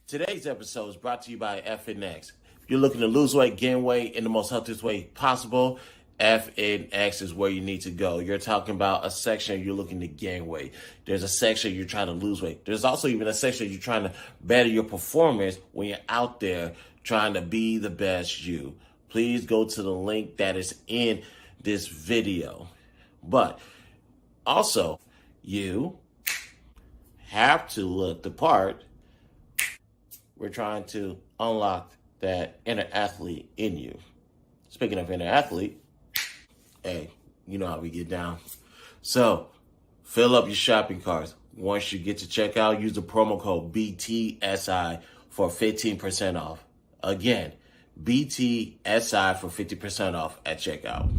Today's episode is brought to you by FNX. If you're looking to lose weight, gain weight in the most healthiest way possible, FNX is where you need to go. You're talking about a section you're looking to gain weight. There's a section you're trying to lose weight. There's also even a section you're trying to better your performance when you're out there trying to be the best you. Please go to the link that is in this video. But also, you have to look the part. We're trying to unlock that inner athlete in you. Speaking of inner athlete, hey, you know how we get down. So, fill up your shopping carts. Once you get to checkout, use the promo code BTSI for 15% off. Again, BTSI for 50% off at checkout.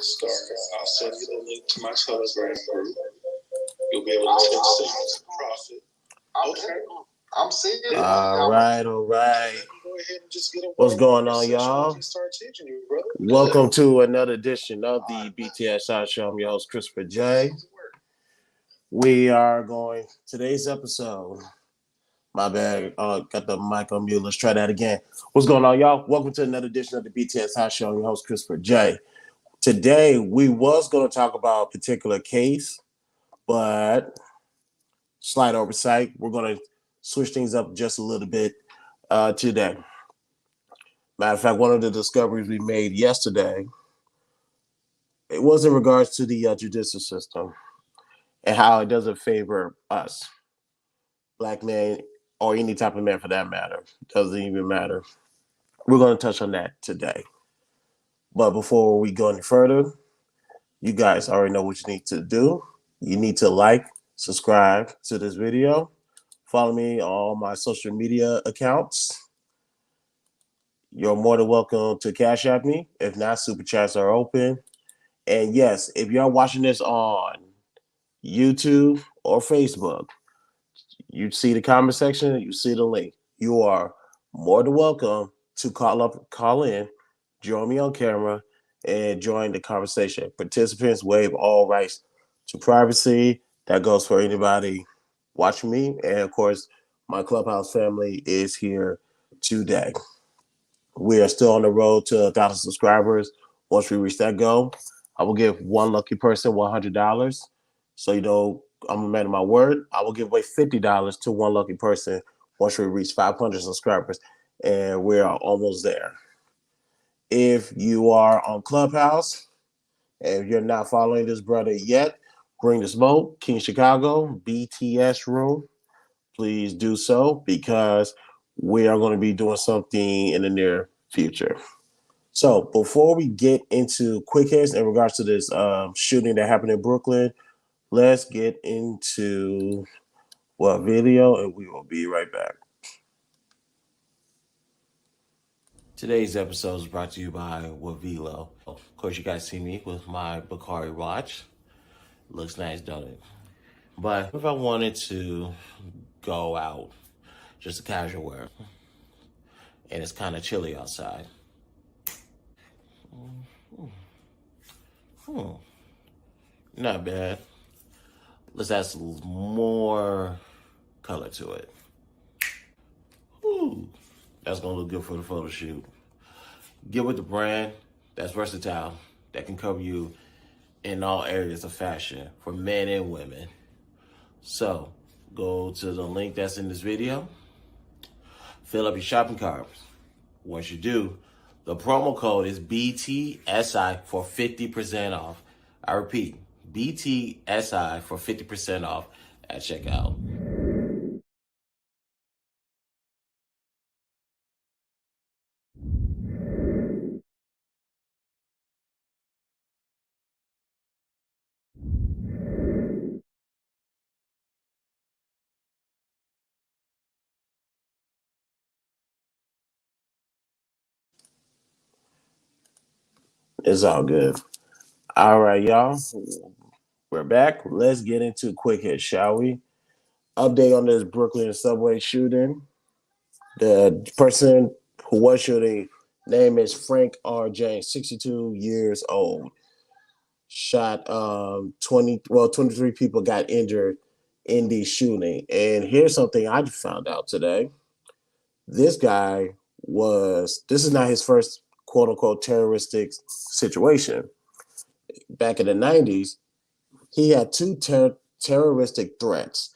Started. I'll send you the link to my Telegram group. You'll be able to take steps to profit. Okay. I'm seeing it. All right. Go ahead and just get What's going on, y'all? Start teaching you, brother. Welcome to another edition of the B.TS Show. I'm your host, Christopher J. We are going today's episode. My bad. Got the mic on mute. Let's try that again. What's going on, y'all? Welcome to another edition of the B.TS Show. I'm your host, Christopher J. Today we was going to talk about a particular case, but slight oversight. We're going to switch things up just a little bit today. Matter of fact, one of the discoveries we made yesterday, it was in regards to the judicial system and how it doesn't favor us, black men, or any type of man for that matter. Doesn't even matter. We're going to touch on that today. But before we go any further, you guys already know what you need to do. You need to like, subscribe to this video, follow me on all my social media accounts. You're more than welcome to Cash App me. If not, super chats are open. And yes, if you're watching this on YouTube or Facebook, you see the comment section, you see the link. You are more than welcome to call in, join me on camera, and join the conversation. Participants waive all rights to privacy. That goes for anybody watching me. And of course, my Clubhouse family is here today. We are still on the road to 1,000 subscribers. Once we reach that goal, I will give one lucky person $100. So, I'm a man of my word. I will give away $50 to one lucky person once we reach 500 subscribers. And we are almost there. If you are on Clubhouse and you're not following this brother yet, bring the smoke. King Chicago, B.TS room. Please do so because we are going to be doing something in the near future. So before we get into quick hits in regards to this shooting that happened in Brooklyn, let's get into video, and we will be right back. Today's episode is brought to you by Wavilo. Of course, you guys see me with my Bakari watch. Looks nice, don't it? But if I wanted to go out, just a casual wear, and it's kind of chilly outside. Not bad. Let's add some more color to it. Ooh, that's gonna look good for the photo shoot. Get with the brand that's versatile, that can cover you in all areas of fashion for men and women. So go to the link that's in this video, fill up your shopping cart. Once you do, the promo code is BTSI for 50% off. I repeat, BTSI for 50% off at checkout. It's all good. All right, y'all. We're back. Let's get into quick hit, shall we? Update on this Brooklyn subway shooting. The person who was shooting, name is Frank R. James, 62 years old. Shot 23 people got injured in the shooting. And here's something I found out today. This guy this is not his first quote unquote terroristic situation. Back in the 90s, he had two terroristic threats.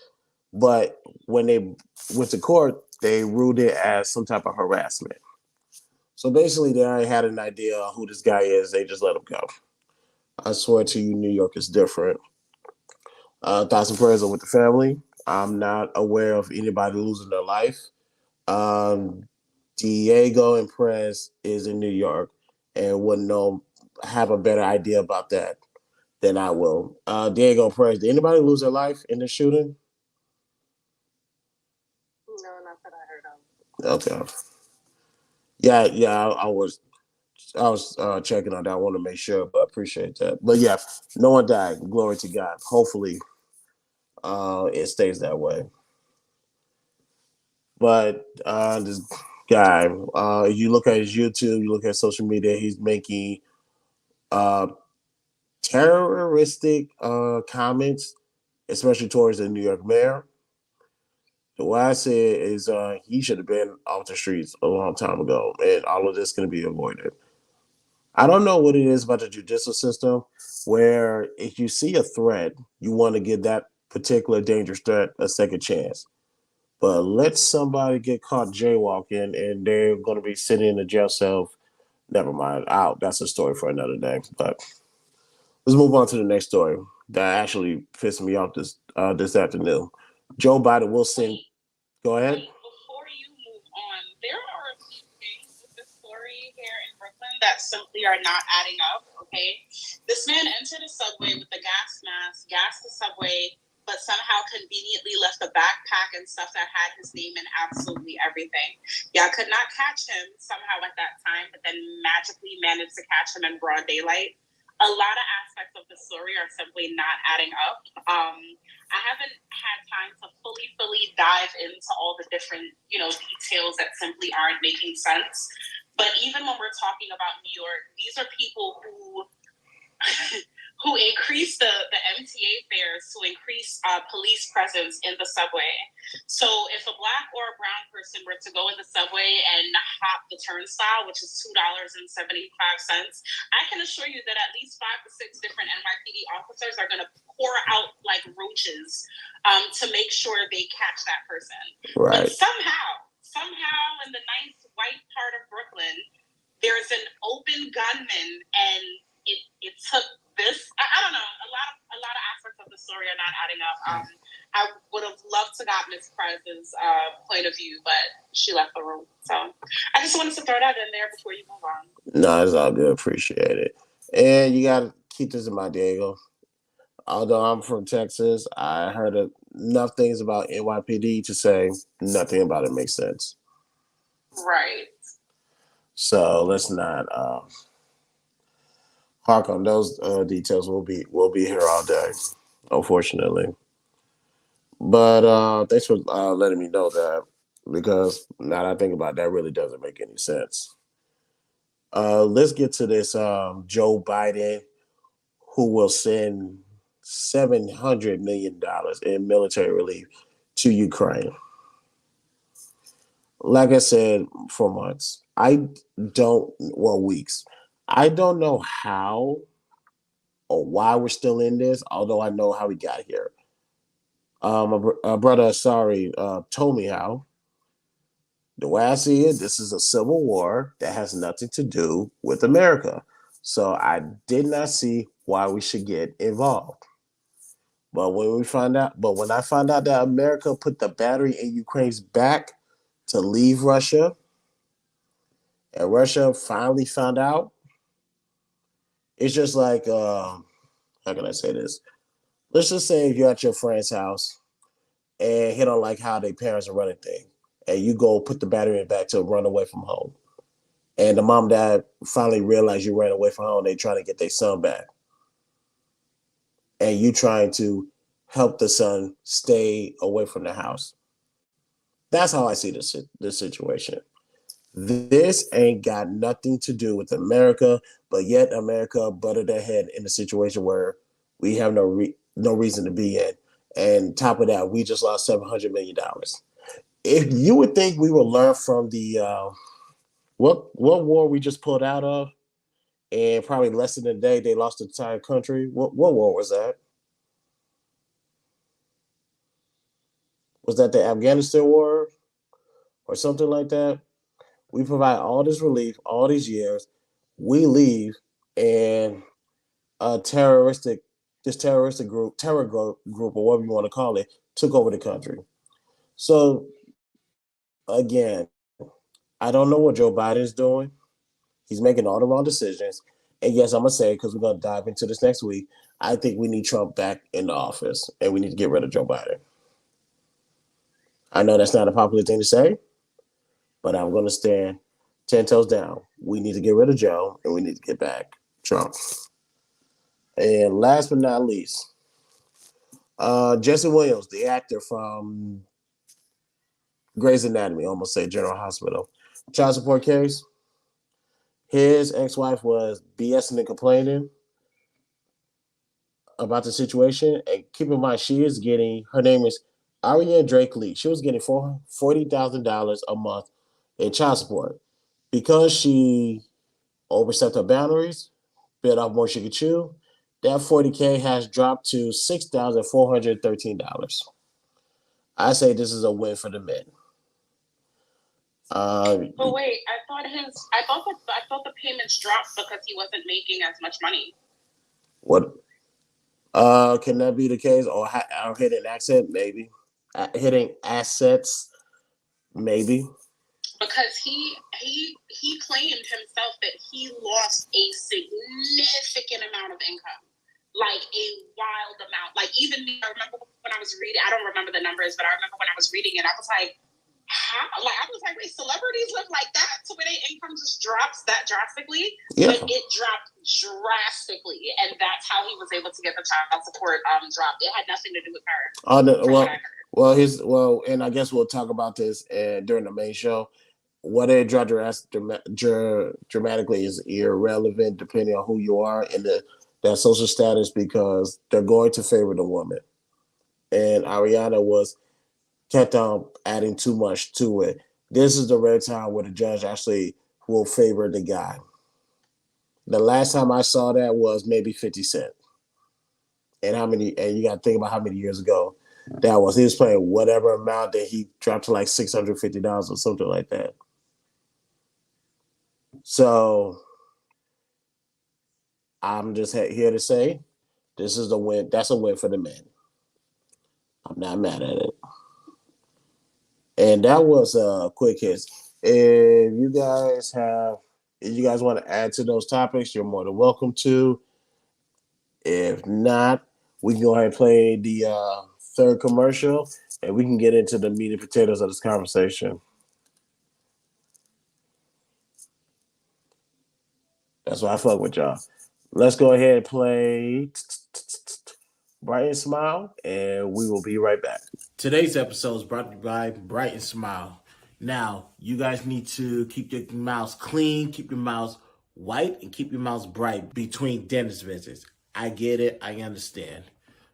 But when they went to court, they ruled it as some type of harassment. So basically, they already had an idea of who this guy is. They just let him go. I swear to you, New York is different. Thoughts and prayers are with the family. I'm not aware of anybody losing their life. Um, Diego and Perez is in New York and wouldn't have a better idea about that than I will. Diego and Perez, did anybody lose their life in the shooting? No, not that I heard of. Okay. Yeah, I was checking on that. I want to make sure, but I appreciate that. But yeah, no one died. Glory to God. Hopefully, it stays that way. But this guy, you look at his YouTube, you look at social media, he's making uh, terroristic comments, especially towards the New York mayor. What I say is he should have been off the streets a long time ago, and all of this can be avoided. I don't know what it is about the judicial system where if you see a threat, you want to give that particular dangerous threat a second chance. But let somebody get caught jaywalking and they're going to be sitting in the jail cell. Never mind. Out. That's a story for another day. But let's move on to the next story that actually pissed me off this afternoon. Joe Biden will send. Go ahead. Before you move on, there are a few things with this story here in Brooklyn that simply are not adding up. Okay, this man entered a subway with a gas mask, gassed the subway, but somehow conveniently left a backpack and stuff that had his name in absolutely everything. Y'all could not catch him somehow at that time, but then magically managed to catch him in broad daylight. A lot of aspects of the story are simply not adding up. I haven't had time to fully dive into all the different, details that simply aren't making sense. But even when we're talking about New York, these are people who who increased the MTA fares to increase police presence in the subway. So if a Black or a brown person were to go in the subway and hop the turnstile, which is $2.75, I can assure you that at least 5 to 6 different NYPD officers are going to pour out like roaches to make sure they catch that person. Right. But somehow in the nice white part of Brooklyn, there's an open gunman, and it took this. I don't know. A lot of aspects of the story are not adding up. I would have loved to got Miss Price's point of view, but she left the room. So I just wanted to throw that in there before you move on. No, it's all good. Appreciate it. And you got to keep this in mind, Diego. Although I'm from Texas, I heard enough things about NYPD to say nothing about it makes sense. Right. So let's not hark on those details. We'll be here all day, unfortunately. But thanks for letting me know that, because now that I think about it, that really doesn't make any sense. Let's get to this Joe Biden, who will send $700 million in military relief to Ukraine. Like I said, for months, weeks. I don't know how or why we're still in this, although I know how we got here. My brother, told me how. The way I see it, this is a civil war that has nothing to do with America. So I did not see why we should get involved. But when I find out that America put the battery in Ukraine's back to leave Russia, and Russia finally found out, it's just like, how can I say this? Let's just say if you're at your friend's house and he don't like how their parents are running things, and you go put the battery in back to run away from home. And the mom and dad finally realize you ran away from home. They trying to get their son back. And you trying to help the son stay away from the house. That's how I see this situation. This ain't got nothing to do with America, but yet America butted their head in a situation where we have no reason to be in. And top of that, we just lost $700 million. If you would think we would learn from the what war we just pulled out of, and probably less than a day they lost the entire country. What war was that? Was that the Afghanistan war or something like that? We provide all this relief all these years. We leave, and a terroristic group, or whatever you want to call it, took over the country. So again, I don't know what Joe Biden is doing. He's making all the wrong decisions. And yes, I'm going to say, because we're going to dive into this next week, I think we need Trump back in the office and we need to get rid of Joe Biden. I know that's not a popular thing to say, but I'm going to stand 10 toes down. We need to get rid of Joe and we need to get back Trump. And last but not least, Jesse Williams, the actor from Grey's Anatomy, almost say General Hospital, child support case. His ex-wife was BSing and complaining about the situation. And keep in mind, her name is Aria Drake Lee. She was getting $40,000 a month in child support because she overstepped her boundaries, bit off more she could chew. That $40K has dropped to $6,413. I say this is a win for the men. But wait, I thought the payments dropped because he wasn't making as much money. What? Can that be the case? Or hitting accent, maybe. Hitting assets, maybe. Because he claimed himself that he lost a significant amount of income, like a wild amount. Like even I remember when I was reading, I don't remember the numbers, but I remember when I was reading it, I was like, how? Like I was like, wait, celebrities live like that? So where their income just drops that drastically? Yeah. But it dropped drastically, and that's how he was able to get the child support dropped. It had nothing to do with her. And I guess we'll talk about this during the main show. Whether it dropped dramatically is irrelevant depending on who you are and that social status, because they're going to favor the woman. And Ariana kept on adding too much to it. This is the rare time where the judge actually will favor the guy. The last time I saw that was maybe 50 Cent. And you got to think about how many years ago that was. He was playing whatever amount that he dropped to like $650 or something like that. So I'm just here to say this is a win. That's a win for the men. I'm not mad at it. And that was a quick hit. If you guys want to add to those topics, you're more than welcome to. If not, we can go ahead and play the third commercial, and we can get into the meat and potatoes of this conversation. That's why I fuck with y'all. Let's go ahead and play Brytn Smile, and we will be right back. Today's episode is brought to you by Brytn Smile. Now, you guys need to keep your mouths clean, keep your mouths white, and keep your mouths bright between dentist visits. I get it. I understand.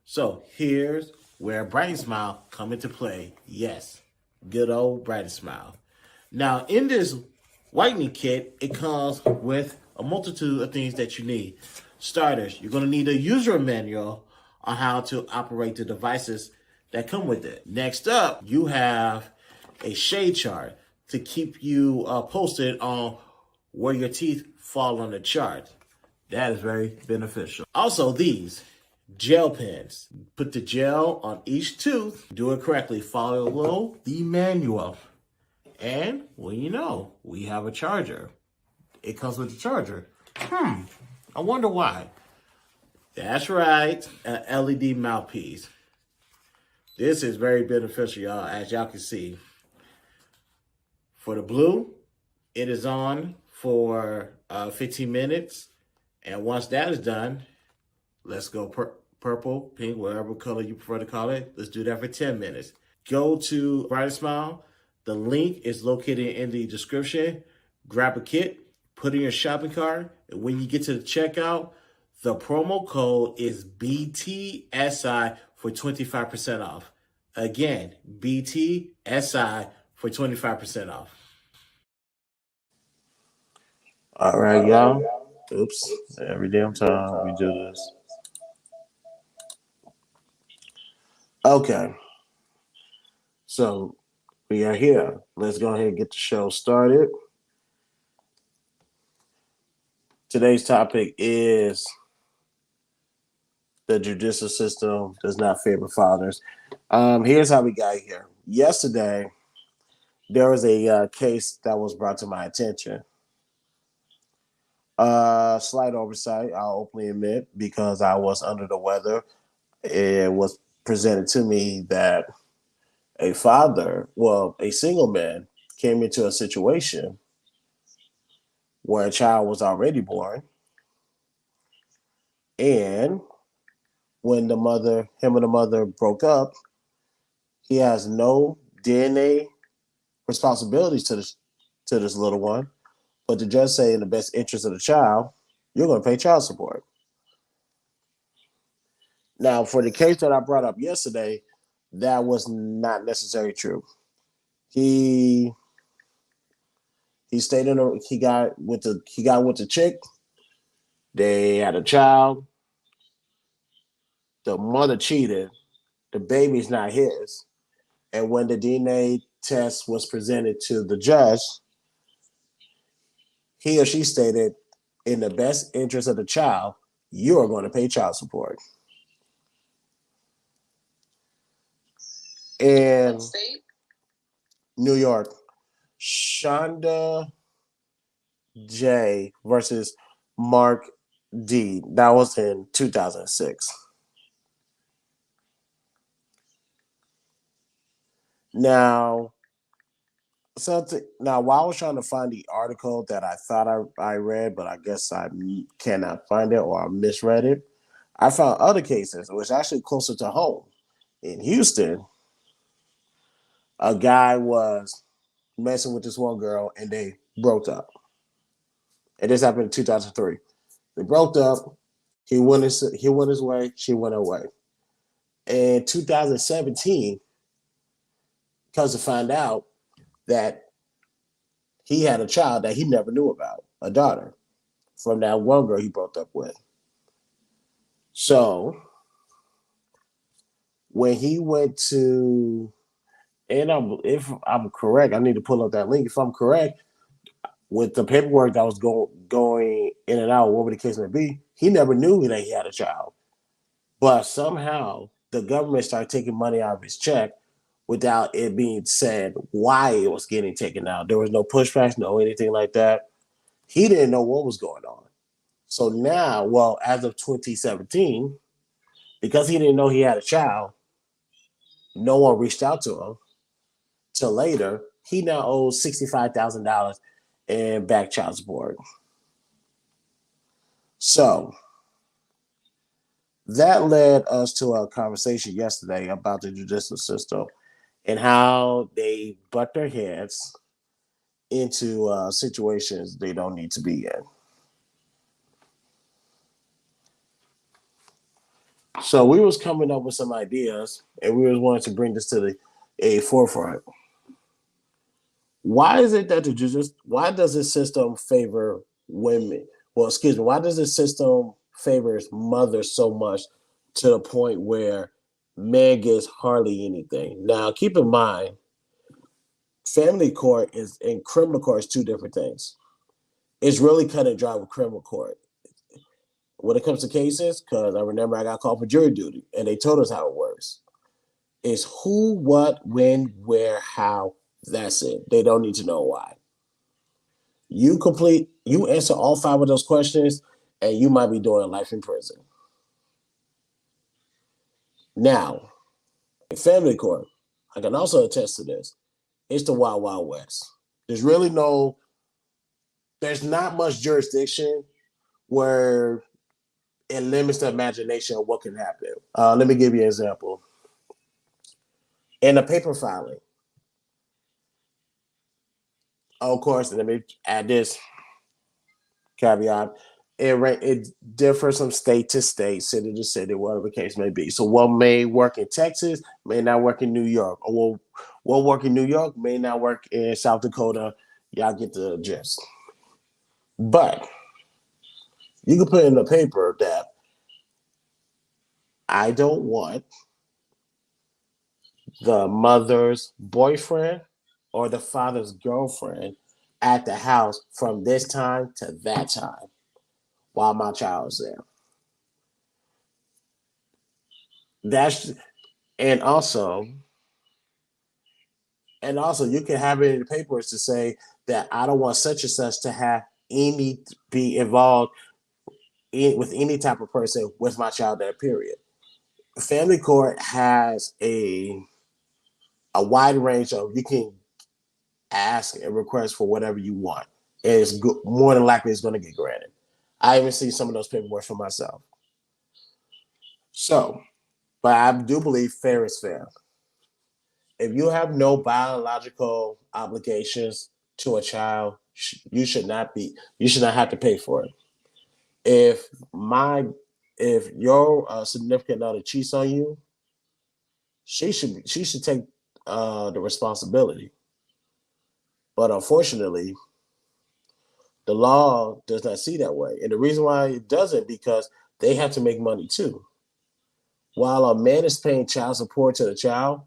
So here's where Brytn Smile come into play. Yes, good old Brytn Smile. Now, in this whitening kit, it comes with a multitude of things that you need. Starters, you're going to need a user manual on how to operate the devices that come with it. Next up, you have a shade chart to keep you posted on where your teeth fall on the chart. That is very beneficial. Also, these gel pens. Put the gel on each tooth. Do it correctly. Follow the manual. And, well, we have a charger. It comes with a charger. I wonder why. That's right, an LED mouthpiece. This is very beneficial, y'all, as y'all can see. For the blue, it is on for 15 minutes. And once that is done, let's go purple, pink, whatever color you prefer to call it. Let's do that for 10 minutes. Go to Brytn Smile. The link is located in the description. Grab a kit, put it in your shopping cart, and when you get to the checkout, the promo code is BTSI for 25% off. Again, BTSI for 25% off. All right, y'all. Oops. Every damn time we do this. Okay. So we are here. Let's go ahead and get the show started. Today's topic is the judicial system does not favor fathers. Here's how we got here. Yesterday, there was a case that was brought to my attention. Slight oversight, I'll openly admit, because I was under the weather. It was presented to me that a single man came into a situation where a child was already born. And when him and the mother broke up, he has no DNA responsibilities to this little one. But the judge say, in the best interest of the child, you're going to pay child support. Now, for the case that I brought up yesterday, that was not necessarily true. He He stayed in a he got with the chick. They had a child. The mother cheated. The baby's not his. And when the DNA test was presented to the judge, he or she stated, in the best interest of the child, you are going to pay child support. In New York, Shonda J versus Mark D. That was in 2006. Now, while I was trying to find the article that I thought I read, but I guess I cannot find it or I misread it, I found other cases, which actually closer to home. In Houston, a guy was messing with this one girl and they broke up. And this happened in 2003. They broke up. He went his way. She went her way. In 2017, comes to find out that he had a child that he never knew about, a daughter, from that one girl he broke up with. So when he went to, and if I'm correct, I need to pull up that link. If I'm correct, with the paperwork that was going in and out, whatever the case may be, he never knew that he had a child. But somehow the government started taking money out of his check without it being said why it was getting taken out. There was no pushback, no anything like that. He didn't know what was going on. So now, well, as of 2017, because he didn't know he had a child, no one reached out to him till later. He now owes $65,000 in back child support. So that led us to a conversation yesterday about the judicial system and how they butt their heads into situations they don't need to be in. So we was coming up with some ideas, and we was wanting to bring this to a forefront. Why is it that why does this system favor women? Well, excuse me. Why does this system favors mothers so much to the point where man gets hardly anything? Now, keep in mind, family court and criminal court is two different things. It's really cut and dry with criminal court. When it comes to cases, because I remember I got called for jury duty, and they told us how it works. It's who, what, when, where, how. That's it. They don't need to know why. You answer all five of those questions, and you might be doing life in prison. Now, in family court, I can also attest to this. It's the Wild Wild West. There's not much jurisdiction where it limits the imagination of what can happen. Let me give you an example. In a paper filing, of course, let me add this caveat. It differs from state to state, city to city, whatever the case may be. So what may work in Texas may not work in New York, or what work in New York may not work in South Dakota. Y'all get the gist. But you can put in the paper that I don't want the mother's boyfriend or the father's girlfriend at the house from this time to that time while my child is there. That's and also you can have it in the papers to say that I don't want such and such to have be involved with any type of person with my child that period. Family court has a wide range of you can ask and request for whatever you want. It's more than likely it's going to get granted. I even see some of those paperwork for myself. So, but I do believe fair is fair. If you have no biological obligations to a child, you should not have to pay for it. If your significant other cheats on you, she should take the responsibility. But unfortunately, The law does not see that way. And the reason why it doesn't, because they have to make money too. While a man is paying child support to the child,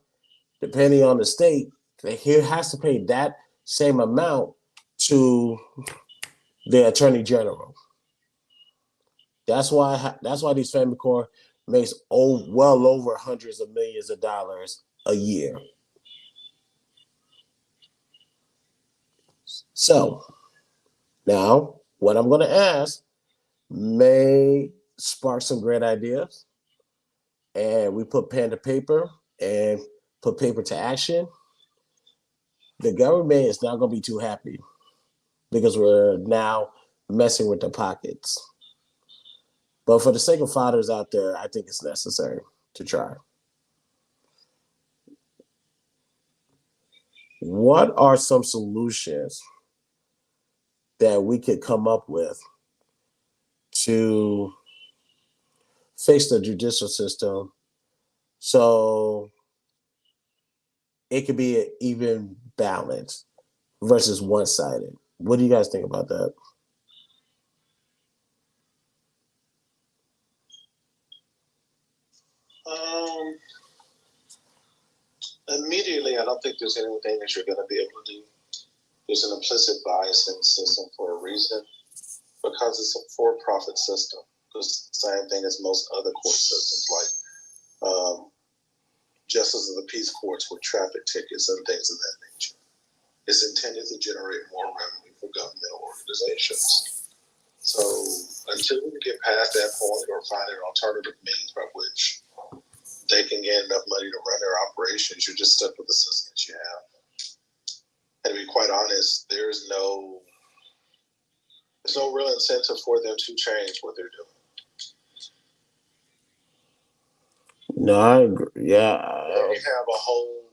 depending on the state, he has to pay that same amount to the attorney general. That's why these family court makes well over hundreds of millions of dollars a year. So now what I'm going to ask may spark some great ideas, and we put pen to paper and put paper to action. The government is not going to be too happy because we're now messing with their pockets. But for the sake of fathers out there, I think it's necessary to try. What are some solutions that we could come up with to fix the judicial system so it could be an even balance versus one-sided? What do you guys think about that? Immediately, I don't think there's anything that you're going to be able to do. There's an implicit bias in the system for a reason, because it's a for-profit system. It's the same thing as most other court systems, like justice of the peace courts with traffic tickets and things of that nature. It's intended to generate more revenue for governmental organizations. So until we get past that point or find an alternative means by which they can get enough money to run their operations, you're just stuck with the system that you have. And to be quite honest, there's no real incentive for them to change what they're doing. No, I agree. Yeah. You have a whole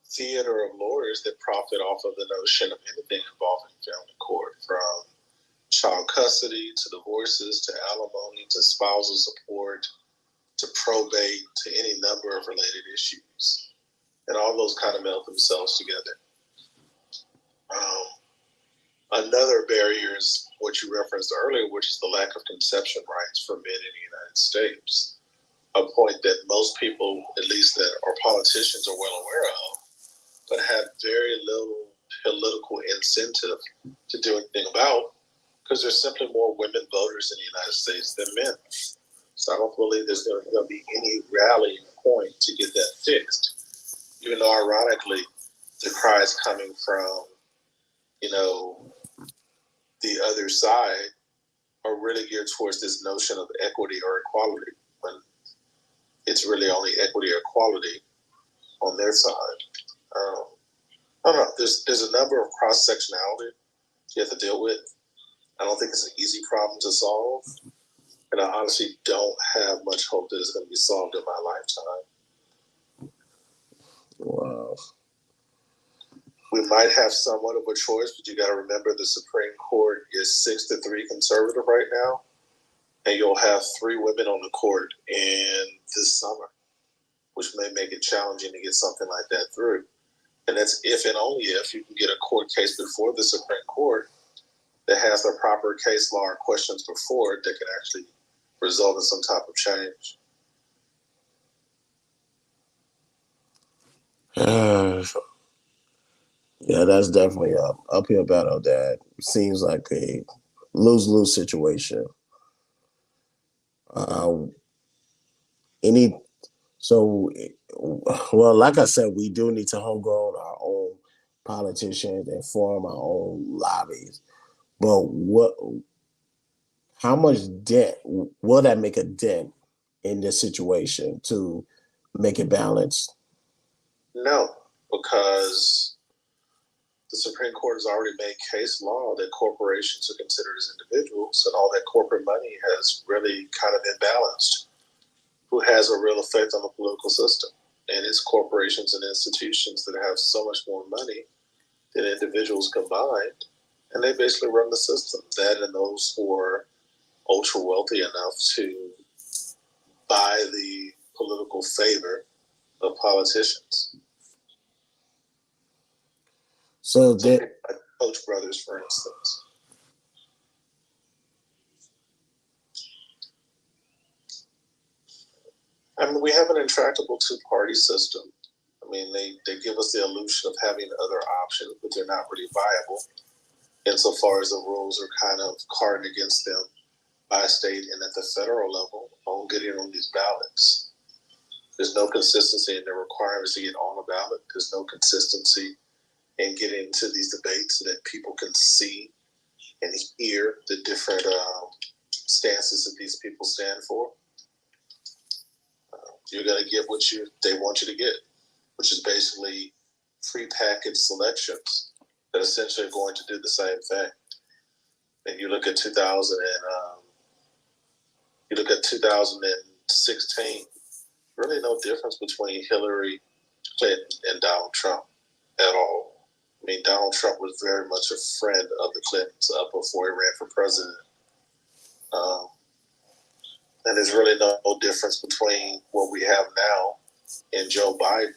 theater of lawyers that profit off of the notion of anything involving family court, from child custody to divorces to alimony to spousal support to probate to any number of related issues. And all those kind of meld themselves together. Another barrier is what you referenced earlier, which is the lack of conception rights for men in the United States. A point that most people, at least that are politicians, are well aware of, but have very little political incentive to do anything about, because there's simply more women voters in the United States than men. So I don't believe there's going to be any rallying point to get that fixed. Even though, ironically, the cries coming from, the other side are really geared towards this notion of equity or equality, when it's really only equity or equality on their side. I don't know. There's a number of cross-sectionality you have to deal with. I don't think it's an easy problem to solve. And I honestly don't have much hope that it's going to be solved in my lifetime. Wow. We might have somewhat of a choice, but you got to remember the Supreme Court is 6-3 conservative right now. And you'll have 3 women on the court in this summer, which may make it challenging to get something like that through. And that's if and only if you can get a court case before the Supreme Court that has the proper case law or questions before it that can actually result in some type of change. Yeah, that's definitely an uphill battle. That seems like a lose-lose situation. Like I said, we do need to homegrown our own politicians and form our own lobbies. But how much dent will that make a dent in this situation to make it balanced? No, because the Supreme Court has already made case law that corporations are considered as individuals, and all that corporate money has really kind of imbalanced who has a real effect on the political system. And it's corporations and institutions that have so much more money than individuals combined, and they basically run the system. That and those who are ultra wealthy enough to buy the political favor of politicians. So Koch brothers, for instance. I mean, we have an intractable two-party system. I mean, they give us the illusion of having other options, but they're not really viable insofar as the rules are kind of carded against them by state and at the federal level on getting on these ballots. There's no consistency in the requirements to get on a ballot. There's no consistency in getting into these debates so that people can see and hear the different stances that these people stand for. You're going to get what they want you to get, which is basically prepackaged selections that essentially are going to do the same thing. And you look at 2016, really no difference between Hillary Clinton and Donald Trump at all. I mean, Donald Trump was very much a friend of the Clintons up before he ran for president. And there's really no difference between what we have now and Joe Biden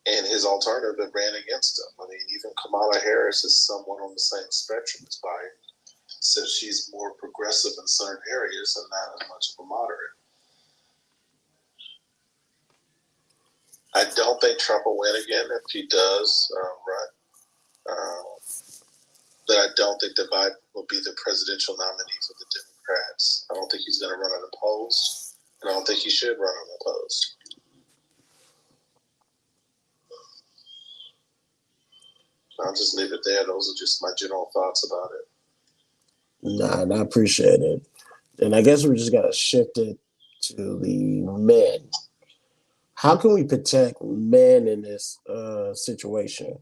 and his alternative that ran against him. I mean, even Kamala Harris is somewhat on the same spectrum as Biden, since she's more progressive in certain areas and not as much of a moderate. I don't think Trump will win again. If he does run, but I don't think that Biden will be the presidential nominee for the Democrats. I don't think he's going to run unopposed, and I don't think he should run unopposed. I'll just leave it there. Those are just my general thoughts about it. Nah, and I appreciate it. And I guess we just got to shift it to the men. How can we protect men in this situation?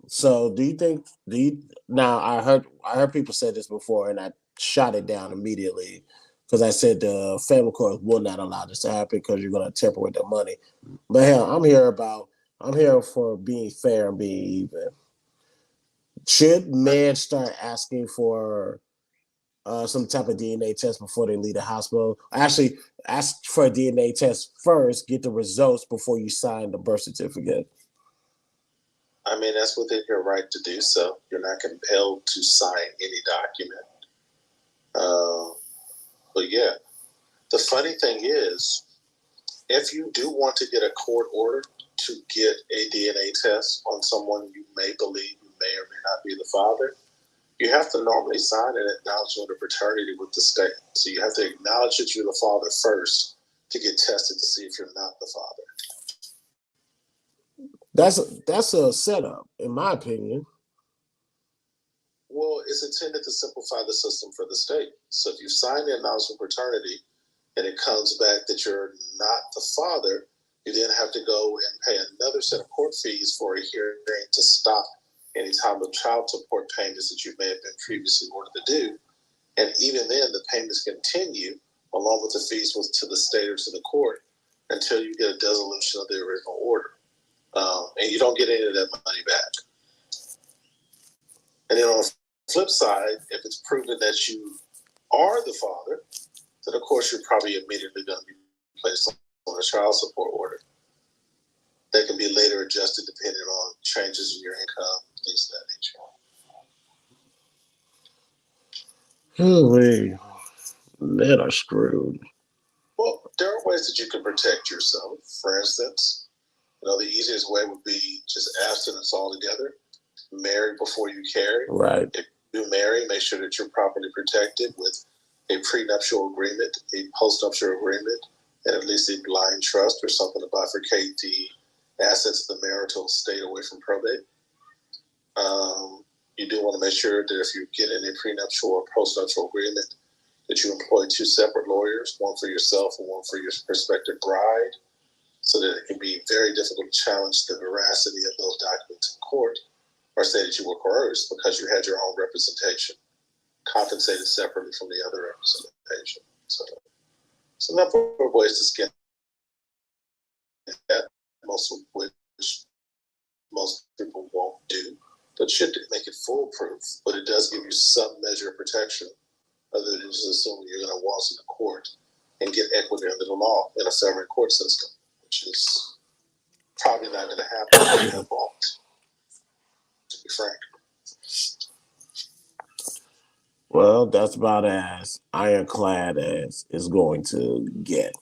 So now I heard people say this before and I shot it down immediately because I said the family court will not allow this to happen because you're going to tamper with their money. But hell, I'm here for being fair and being even. Should men start asking for some type of DNA test before they leave the hospital? Actually, ask for a DNA test first, get the results before you sign the birth certificate. I mean, that's within your right to do so. You're not compelled to sign any document. But yeah, the funny thing is, if you do want to get a court order to get a DNA test on someone you may believe you may or may not be the father, you have to normally sign an acknowledgement of paternity with the state. So you have to acknowledge that you're the father first to get tested to see if you're not the father. That's a setup, in my opinion. Well, it's intended to simplify the system for the state. So if you sign the acknowledgement of paternity and it comes back that you're not the father, you then have to go and pay another set of court fees for a hearing to stop any type of child support payments that you may have been previously ordered to do. And even then, the payments continue along with the fees to the state or to the court until you get a dissolution of the original order. And you don't get any of that money back. And then on the flip side, if it's proven that you are the father, then of course you're probably immediately going to be placed on a child support order. That can be later adjusted depending on changes in your income, things of that nature. Holy, men are screwed. Well, there are ways that you can protect yourself. For instance, the easiest way would be just abstinence altogether. Marry before you carry. Right. If you marry, make sure that you're properly protected with a prenuptial agreement, a postnuptial agreement, and at least a blind trust or something to bifurcate the assets of the marital estate away from probate. You do want to make sure that if you get in a prenuptial or postnuptial agreement, that you employ two separate lawyers, one for yourself and one for your prospective bride, so that it can be very difficult to challenge the veracity of those documents in court or say that you were coerced because you had your own representation, compensated separately from the other representation. So it's a number of ways to skin that, most of which most people won't do, but should make it foolproof. But it does give you some measure of protection, other than just assuming you're going to waltz into court and get equity under the law in a federal court system, which is probably not going to happen in default, to be frank. Well, that's about as ironclad as it's going to get.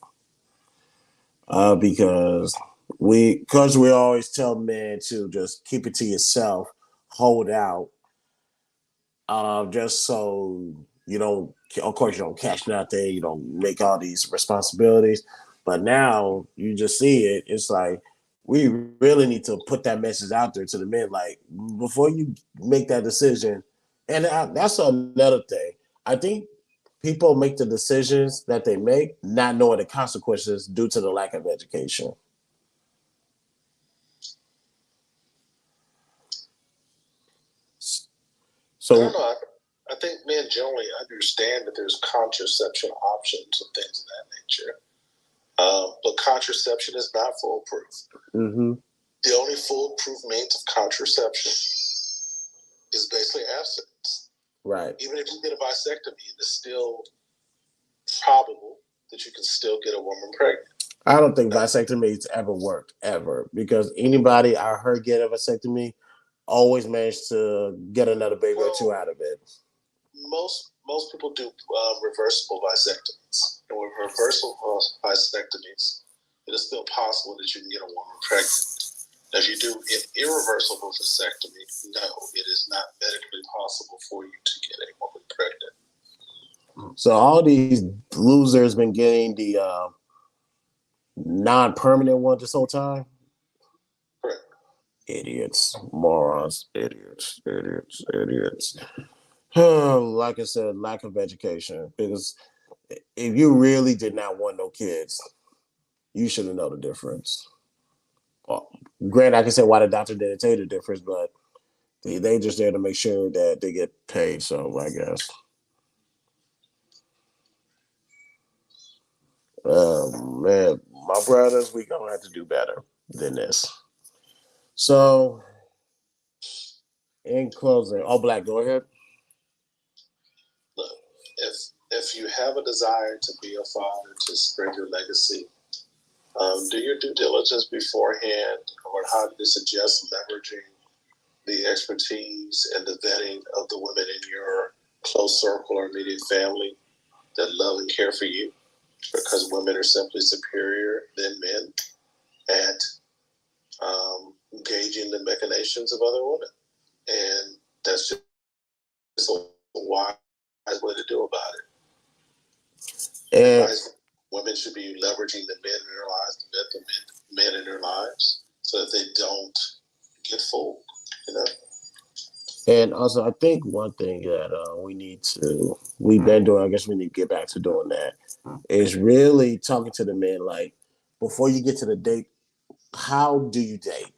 Because we always tell men to just keep it to yourself, hold out, just so you don't. Of course, you don't catch nothing. You don't make all these responsibilities. But now you just see it. It's like we really need to put that message out there to the men. Like before you make that decision, and that's another thing. I think people make the decisions that they make not knowing the consequences due to the lack of education. I So don't know. I think men generally understand that there's contraception options and things of that nature. But contraception is not foolproof. mm-hmm. The only foolproof means of contraception is basically abstinence. Right. Even if you get a vasectomy, it's still probable that you can still get a woman pregnant. I don't think vasectomies ever worked, ever, because anybody I heard get a vasectomy always managed to get another baby or two out of it. Most people do reversible vasectomies. And with reversible vasectomies, it is still possible that you can get a woman pregnant. Now, if you do an irreversible vasectomy, no, it is not medically possible for you to get a woman pregnant. So all these losers been getting the non-permanent one this whole time. Correct. Idiots, morons, idiots. Like I said, lack of education. Because if you really did not want no kids, you should have known the difference. Well, granted, I can say why the doctor didn't tell you the difference, but they just there to make sure that they get paid. So I guess. Man, my brothers, we gonna have to do better than this. So, in closing, Black, go ahead. Look, if you have a desire to be a father, to spread your legacy, do your due diligence beforehand on how to suggest leveraging the expertise and the vetting of the women in your close circle or immediate family that love and care for you, because women are simply superior than men at gauging the machinations of other women. And that's just a wise way to do about it. And women should be leveraging the men in their lives to vet the men in their lives so that they don't get fooled, And also, I think one thing that we've been doing, I guess we need to get back to doing that, is really talking to the men, like, before you get to the date, how do you date?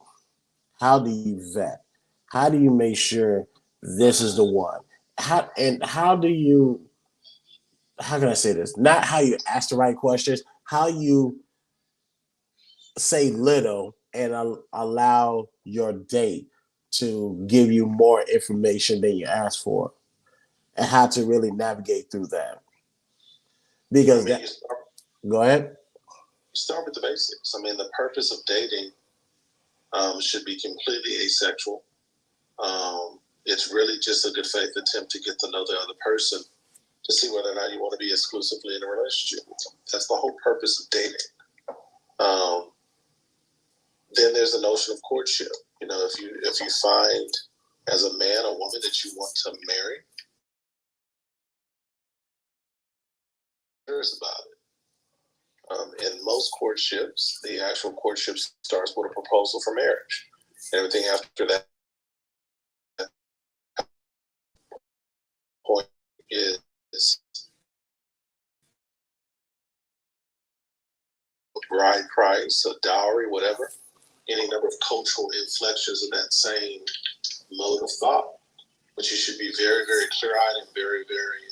How do you vet? How do you make sure this is the one? How can I say this? Not how you ask the right questions, how you say little and allow your date to give you more information than you ask for, and how to really navigate through that. Because go ahead. You start with the basics. I mean, the purpose of dating should be completely asexual. It's really just a good faith attempt to get to know the other person, to see whether or not you want to be exclusively in a relationship with them. That's the whole purpose of dating. Then there's the notion of courtship. If you find as a man or woman that you want to marry, curious about it. In most courtships, the actual courtship starts with a proposal for marriage. Everything after that point is bride price, a dowry, whatever. Any number of cultural inflections of that same mode of thought. But you should be very, very clear-eyed and very, very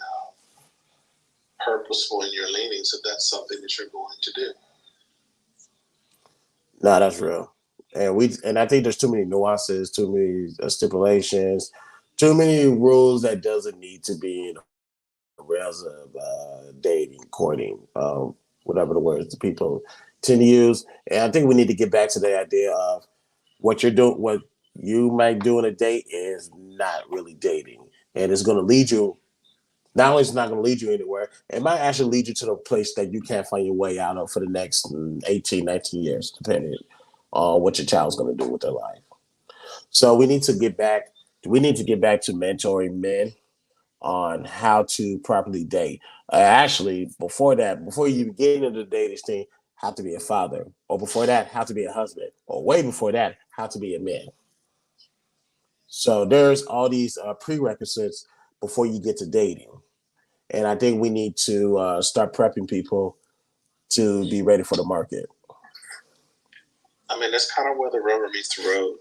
purposeful in your leanings if that's something that you're going to do. No, that's real. And I think there's too many nuances, too many stipulations, too many rules that doesn't need to be in the realms of dating, courting, whatever the words the people tend to use. And I think we need to get back to the idea of what you might do in a date is not really dating, and it's going to lead you not only is it not going to lead you anywhere, it might actually lead you to the place that you can't find your way out of for the next 18, 19 years, depending on what your child's going to do with their life. So we need to get back. We need to get back to mentoring men on how to properly date. Actually, before that, before you get into the dating thing, how to be a father, or before that, how to be a husband, or way before that, how to be a man. So there's all these prerequisites before you get to dating, and I think we need to start prepping people to be ready for the market. I mean, that's kind of where the rubber meets the road.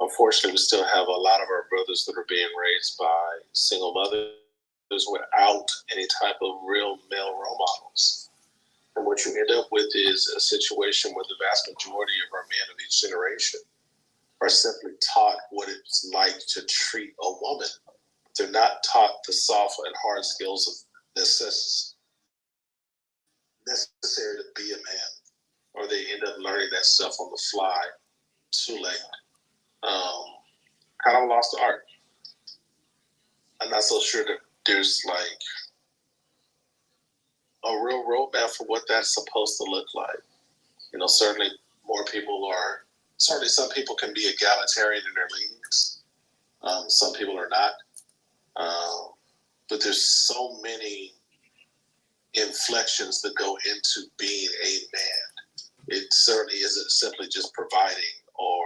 Unfortunately, we still have a lot of our brothers that are being raised by single mothers without any type of real male role models. And what you end up with is a situation where the vast majority of our men of each generation are simply taught what it's like to treat a woman. They're not taught the soft and hard skills of necessary to be a man, or they end up learning that stuff on the fly too late. Kind of lost the art. I'm not so sure that there's like a real roadmap for what that's supposed to look like. You know, certainly some people can be egalitarian in their leanings. Some people are not. But there's so many inflections that go into being a man. It certainly isn't simply just providing or,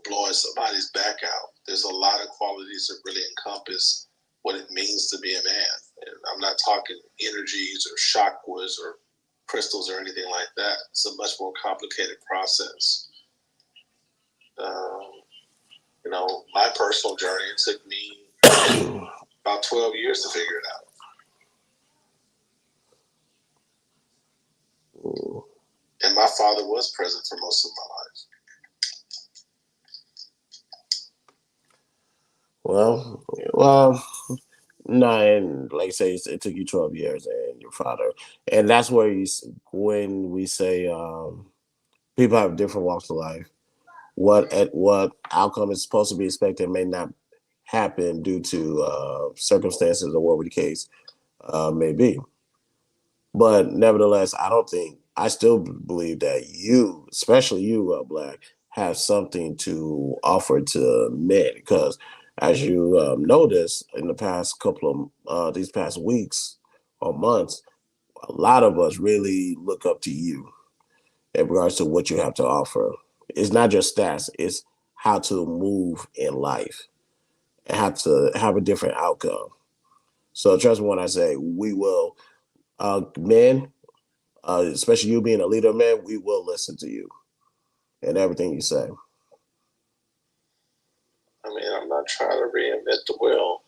blowing somebody's back out. There's a lot of qualities that really encompass what it means to be a man. And I'm not talking energies or chakras or crystals or anything like that. It's a much more complicated process. My personal journey, it took me about 12 years to figure it out. And my father was present for most of my life. Well, no, and like I say, it took you 12 years and your father. And that's where when we say people have different walks of life, what outcome is supposed to be expected may not happen due to circumstances or whatever the case may be. But nevertheless, I still believe that you, especially you, Black, have something to offer to men because as you noticed in the past couple of these past weeks or months, a lot of us really look up to you in regards to what you have to offer. It's not just stats, it's how to move in life and how to have a different outcome. So trust me when I say we will, men, especially you being a leader, man, we will listen to you and everything you say. I mean, I'm not trying to reinvent the wheel.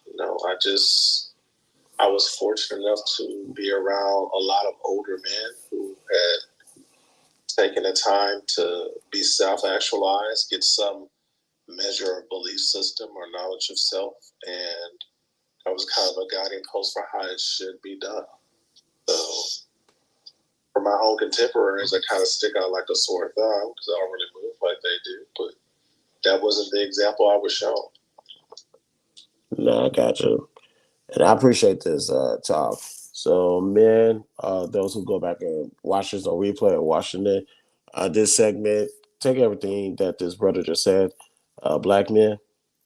I was fortunate enough to be around a lot of older men who had taken the time to be self-actualized, get some measure of belief system or knowledge of self, and that was kind of a guiding post for how it should be done. So for my own contemporaries, I kind of stick out like a sore thumb because I don't really move like they do, but that wasn't the example I was shown. No, I got you. And I appreciate this talk. So, men, those who go back and watch this on replay or watching it, this segment, take everything that this brother just said, Black men,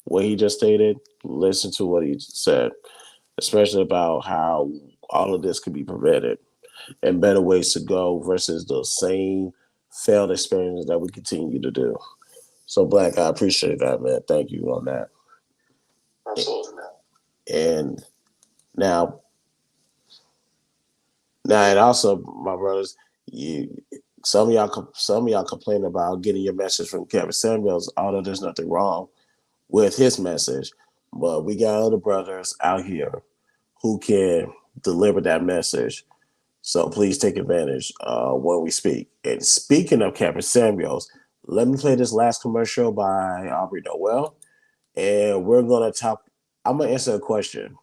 what he just stated, listen to what he said, especially about how all of this could be prevented and better ways to go versus the same failed experiences that we continue to do. So, Black, I appreciate that, man. Thank you on that. Absolutely, man. And now, and also, my brothers, some of y'all complain about getting your message from Kevin Samuels, although there's nothing wrong with his message. But we got other brothers out here who can deliver that message. So please take advantage when we speak. And speaking of Kevin Samuels, let me play this last commercial by Aubrey Noel. And we're going to talk. I'm going to answer a question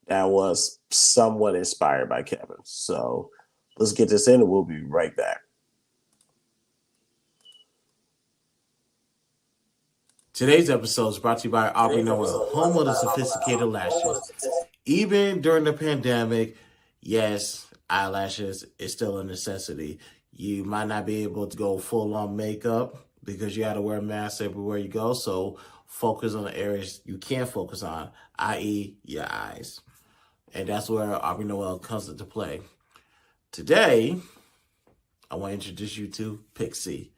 that was somewhat inspired by Kevin. So let's get this in and we'll be right back. Today's episode is brought to you by Aubrey Noel, home of the sophisticated lashes. Even during the pandemic, yes, eyelashes is still a necessity. You might not be able to go full on makeup because you got to wear masks everywhere you go. So focus on the areas you can focus on, i.e. your eyes. And that's where Aubrey Noel comes into play. Today, I want to introduce you to Pixie.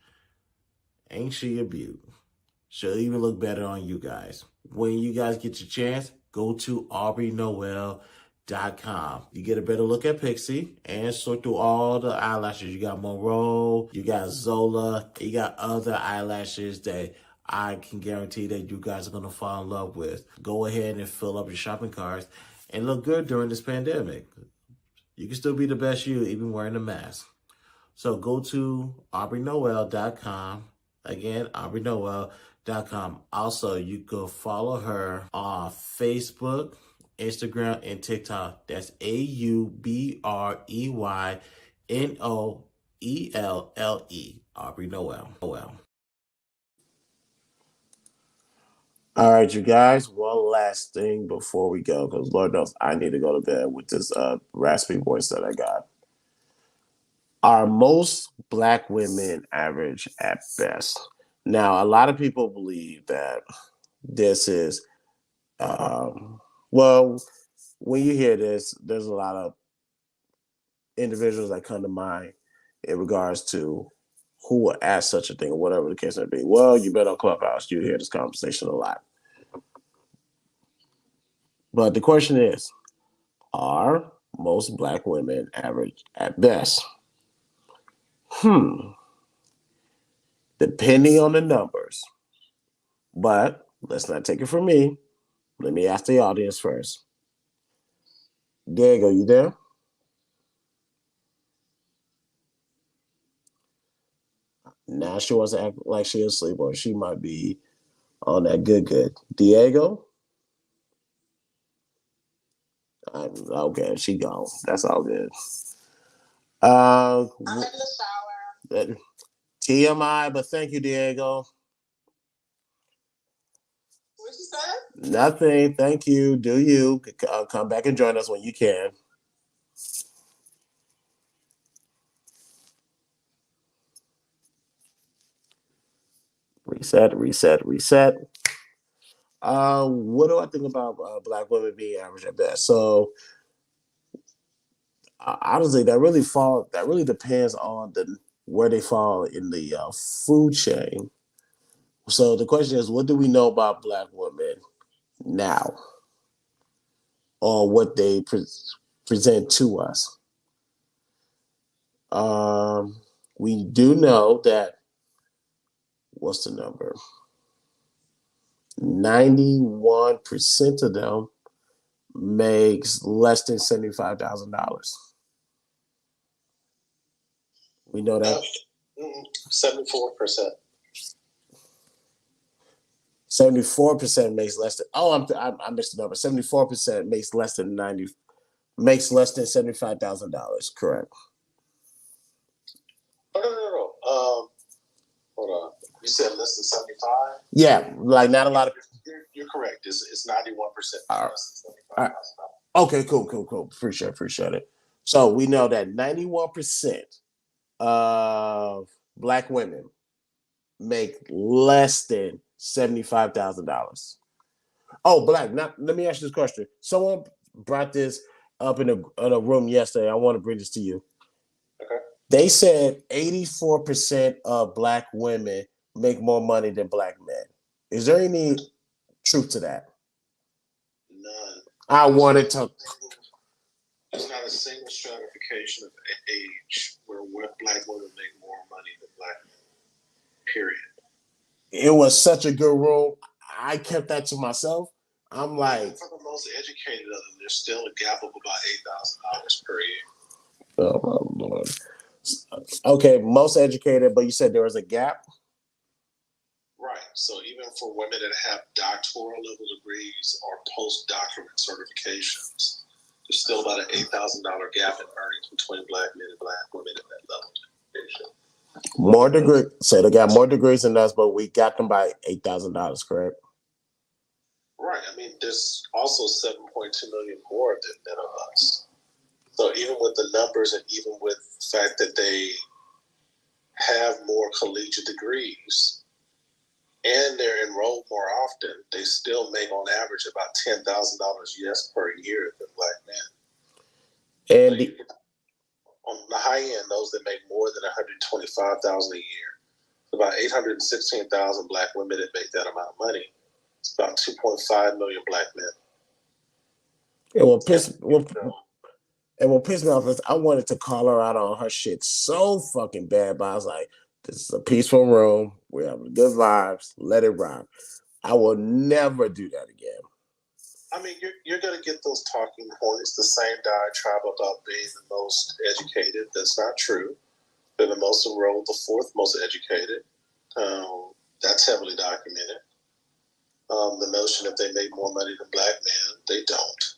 Ain't she a beaut? She'll even look better on you guys. When you guys get your chance, go to AubreyNoel.com. You get a better look at Pixie and sort through all the eyelashes. You got Monroe, you got Zola, you got other eyelashes that I can guarantee that you guys are going to fall in love with. Go ahead and fill up your shopping carts and look good during this pandemic. You can still be the best you, even wearing a mask. So go to AubreyNoel.com. Again, AubreyNoel.com. Also, you can follow her on Facebook, Instagram, and TikTok. That's AubreyNoelle. Aubrey Noel. All right, you guys. One last thing before we go, because Lord knows I need to go to bed with this raspy voice that I got. Are most Black women average at best? Now, a lot of people believe that this is, well, when you hear this, there's a lot of individuals that come to mind in regards to who will ask such a thing or whatever the case may be. Well, you've been on Clubhouse. You hear this conversation a lot. But the question is, are most Black women average at best? Depending on the numbers. But let's not take it from me. Let me ask the audience first. Diego, you there? Now she wants to act like she asleep, or she might be on that good. Diego? Okay, she gone. That's all good. I'm in the shower. TMI, but thank you, Diego. What you said? Nothing. Thank you. Do you come back and join us when you can? Reset. What do I think about Black women being average at best? So honestly, that really depends on where they fall in the food chain. So the question is, what do we know about Black women now, or what they present to us? We do know that, what's the number? 91% of them makes less than $75,000. We know that 74%. 74% makes less than. I missed the number. 74% makes less than $75,000. Correct. No. Hold on. You said less than 75? Yeah, like not a lot of. You're correct. It's 91% less than $75,000. Okay, cool. Appreciate it. So we know that 91% of Black women make less than $75,000. Oh, Black. Now, let me ask you this question. Someone brought this up in a room yesterday. I want to bring this to you. Okay. They said 84% of Black women make more money than Black men. Is there any truth to that? None. I wanted to. There's not a single stratification of age where Black women make more money than Black men. Period. It was such a good room. I kept that to myself. I'm like, for the most educated of them, there's still a gap of about $8,000 per year. Oh my Lord. Okay, most educated, but you said there was a gap. Right. So even for women that have doctoral level degrees or postdoctorate certifications, there's still about an $8,000 gap in earnings between Black men and Black women at that level of education. More degree. So they got more degrees than us, but we got them by $8,000, correct? Right. I mean, there's also 7.2 million more than of us. So even with the numbers and even with the fact that they have more collegiate degrees and they're enrolled more often, they still make on average about $10,000 US per year than black men. And so on the high end, those that make more than $125,000 a year, about 816,000 black women that make that amount of money. It's about 2.5 million black men. And what pissed me off is I wanted to call her out on her shit so fucking bad, but I was like, this is a peaceful room. We're having good vibes. Let it rock. I will never do that again. I mean, you're going to get those talking points, the same diatribe about being the most educated. That's not true. They're the most enrolled, the fourth most educated. That's heavily documented. The notion that they make more money than black men, they don't.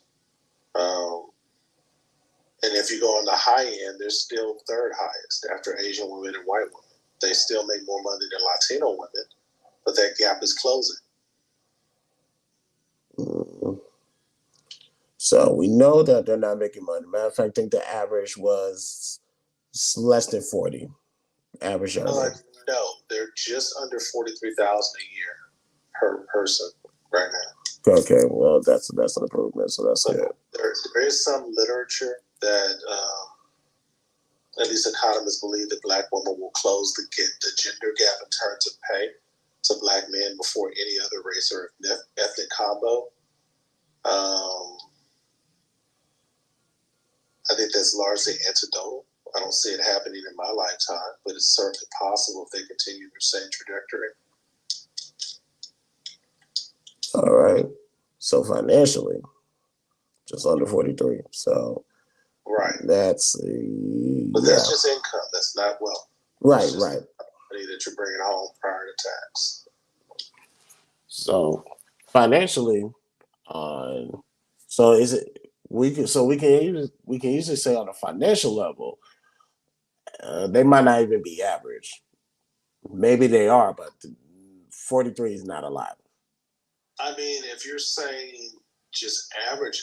And if you go on the high end, they're still third highest after Asian women and white women. They still make more money than Latino women, but that gap is closing. So we know that they're not making money. Matter of fact, I think the average was less than 40. Average earnings. No, they're just under 43,000 a year per person right now. Okay, well that's an improvement. So that's good. There is some literature that at least economists believe that black women will close the gender gap in terms of pay to black men before any other race or ethnic combo. I think that's largely anecdotal. I don't see it happening in my lifetime, but it's certainly possible if they continue their same trajectory. All right. So financially, just under 43. So right. That's that's just income. That's not wealth. Right. Money that you're bringing home prior to tax. So financially, so is it we can usually say on a financial level, they might not even be average. Maybe they are, but 43 is not a lot. I mean, if you're saying just average,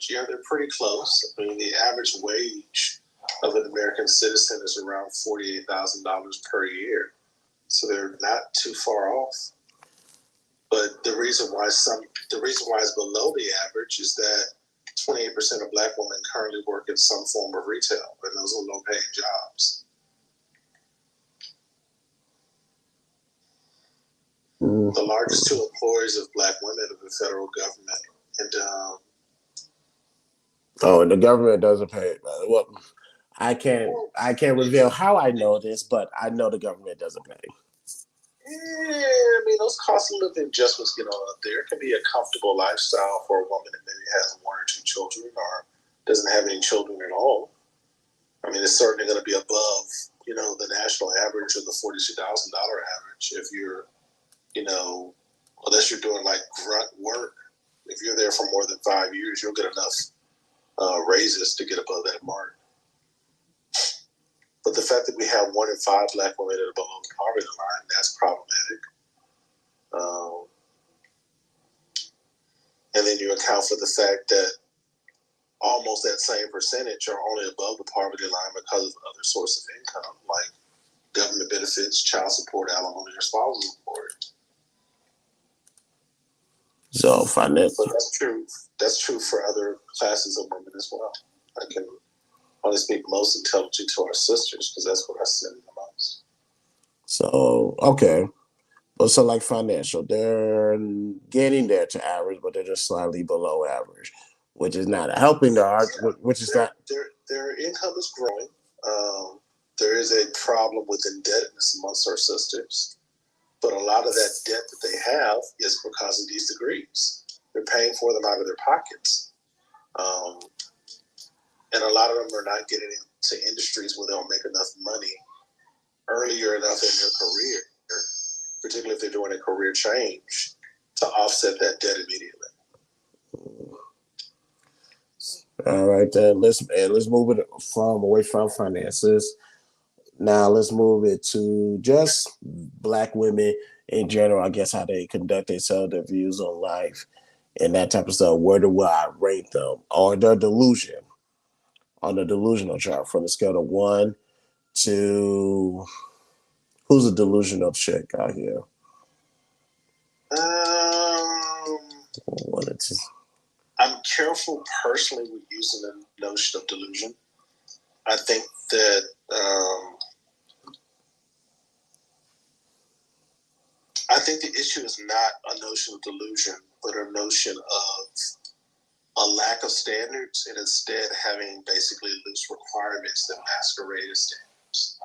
yeah, they're pretty close. I mean, the average wage of an American citizen is around $48,000 per year, so they're not too far off. But the reason why it's below the average is that 28% of black women currently work in some form of retail, and those are low-paying jobs. The largest two employers of black women are the federal government and the government doesn't pay. Well, I can't reveal how I know this, but I know the government doesn't pay. Yeah, I mean, those cost of living adjustments get on up there. It can be a comfortable lifestyle for a woman that maybe has one or two children or doesn't have any children at all. I mean, it's certainly going to be above, the national average or the $42,000 average if you're, unless you're doing like grunt work. If you're there for more than 5 years, you'll get enough raises to get above that mark. But the fact that we have 1 in 5 black women that are below the poverty line, that's problematic. And then you account for the fact that almost that same percentage are only above the poverty line because of other sources of income, like government benefits, child support, alimony, or spousal support. So financial. But that's true. That's true for other classes of women as well. I can only speak most intelligent to our sisters because that's what I study the most. So okay. But so like financial, they're getting there to average, but they're just slightly below average, which is not helping the art. Which is not their income is growing. There is a problem with indebtedness amongst our sisters, but a lot of that debt that they have is because of these degrees. They're paying for them out of their pockets, and a lot of them are not getting into industries where they'll make enough money earlier enough in their career, particularly if they're doing a career change, to offset that debt immediately. All right, then let's move it away from finances. Now let's move it to just Black women in general. I guess how they conduct themselves, their views on life, and that type of stuff. Where do I rate them, or their delusion on the delusional chart from the scale of 1 to who's a delusional chick out here? One or two. I'm careful personally with using the notion of delusion. I think that the issue is not a notion of delusion, but a notion of a lack of standards, and instead having basically loose requirements that masquerade as standards.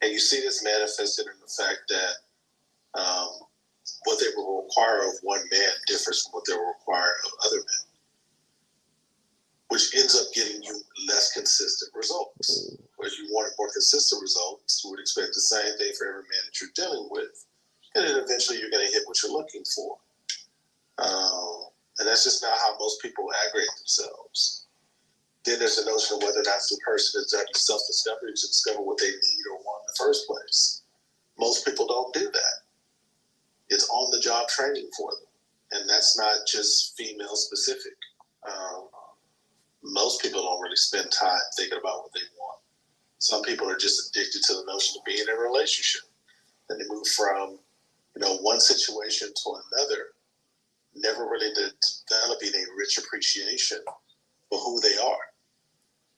And you see this manifested in the fact that what they will require of one man differs from what they will require of other men, which ends up getting you less consistent results. Whereas you want more consistent results, you would expect the same thing for every man that you're dealing with, and then eventually you're going to hit what you're looking for. And that's just not how most people aggregate themselves. Then there's the notion of whether or not the person has done self-discovery to discover what they need or want in the first place. Most people don't do that. It's on-the-job training for them. And that's not just female specific. Most people don't really spend time thinking about what they want. Some people are just addicted to the notion of being in a relationship. And they move from, one situation to another, never really developing a rich appreciation for who they are.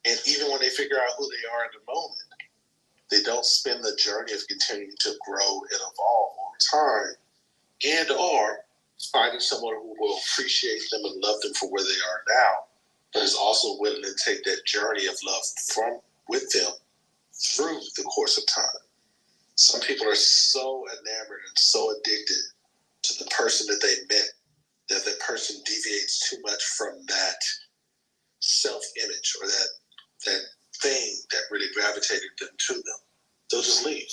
And even when they figure out who they are in the moment, they don't spend the journey of continuing to grow and evolve over time, and or finding someone who will appreciate them and love them for where they are now, but is also willing to take that journey of love with them through the course of time. Some people are so enamored and so addicted to the person that they met that the person deviates too much from that self-image or that thing that really gravitated them to them. They'll just leave.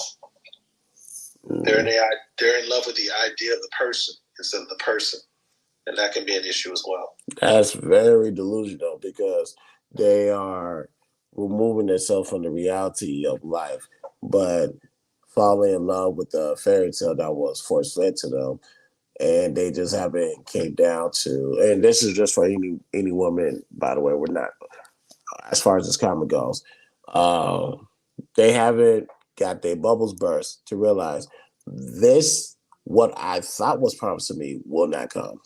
They're in love with the idea of the person instead of the person, and that can be an issue as well. That's very delusional because they are removing themselves from the reality of life, but falling in love with the fairy tale that was force fed to them, and they just haven't came down to. And this is just for any woman, by the way. We're not, as far as this comment goes, they haven't got their bubbles burst to realize this, what I thought was promised to me, will not come.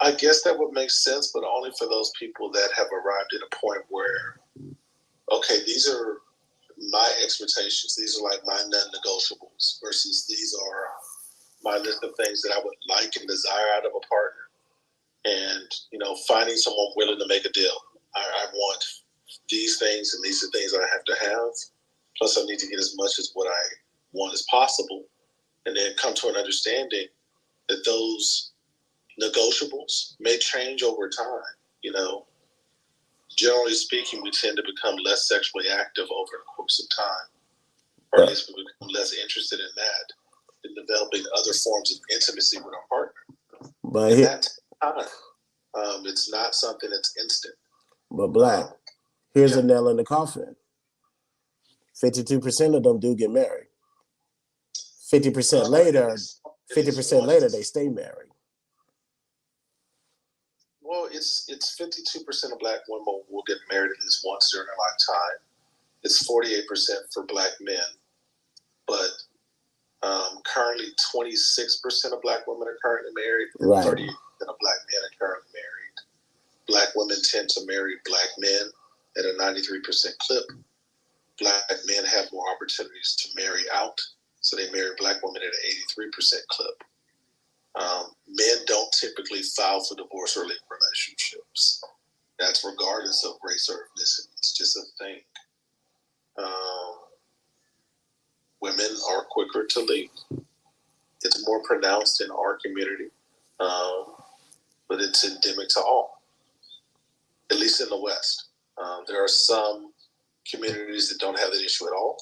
I guess that would make sense, but only for those people that have arrived at a point where, okay, these are my expectations. These are like my non-negotiables versus these are my list of things that I would like and desire out of a partner. And, finding someone willing to make a deal. I want these things, and these are things I have to have. Plus, I need to get as much as what I want as possible. And then come to an understanding that those negotiables may change over time. Generally speaking, we tend to become less sexually active over the course of time. Or at least we become less interested in that, in developing other forms of intimacy with our partner. But and that's time. It's not something that's instant. But Black, here's a nail in the coffin. 52% of them do get married. 50% later, 50% later, they stay married. Well, it's 52% of Black women will get married at least once during their lifetime. It's 48% for Black men, but currently 26% of Black women are currently married, and 38% of Black men are currently married. Black women tend to marry Black men at a 93% clip. Black men have more opportunities to marry out, so they marry Black women at an 83% clip. Men don't typically file for divorce early in relationships. That's regardless of race or ethnicity. It's just a thing. Women are quicker to leave. It's more pronounced in our community, but it's endemic to all, at least in the West. There are some communities that don't have that issue at all.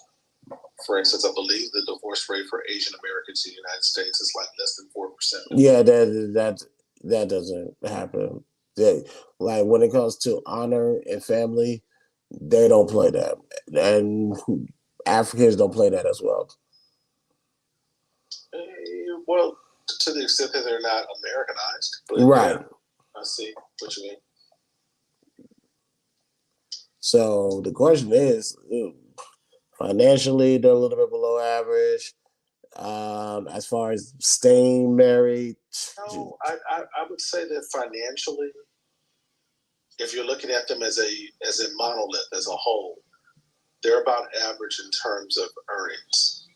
For instance, I believe the divorce rate for Asian Americans in the United States is like less than 4%. Yeah, that doesn't happen. They like when it comes to honor and family, they don't play that, and Africans don't play that as well. Well, to the extent that they're not Americanized, but right? Yeah, I see what you mean. So the question is, financially, they're a little bit below average. As far as staying married, no, I would say that financially, if you're looking at them as a monolith, as a whole, they're about average in terms of earnings.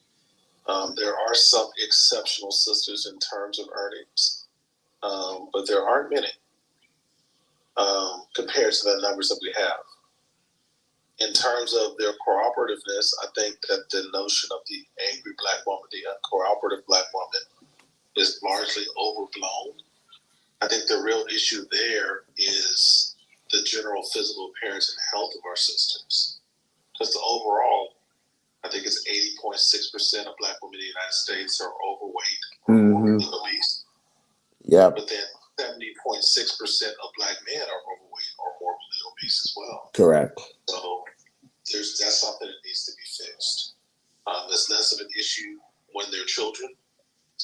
There are some exceptional sisters in terms of earnings, but there aren't many compared to the numbers that we have. In terms of their cooperativeness, I think that the notion of the angry black woman, the uncooperative black woman, is largely overblown. I think the real issue there is the general physical appearance and health of our sisters. Because overall, I think it's 80.6% of black women in the United States are overweight or obese. Yeah. But then 70.6% of black men are overweight or morbidly obese as well. Correct. So that's something that needs to be fixed. It's less of an issue when they're children. I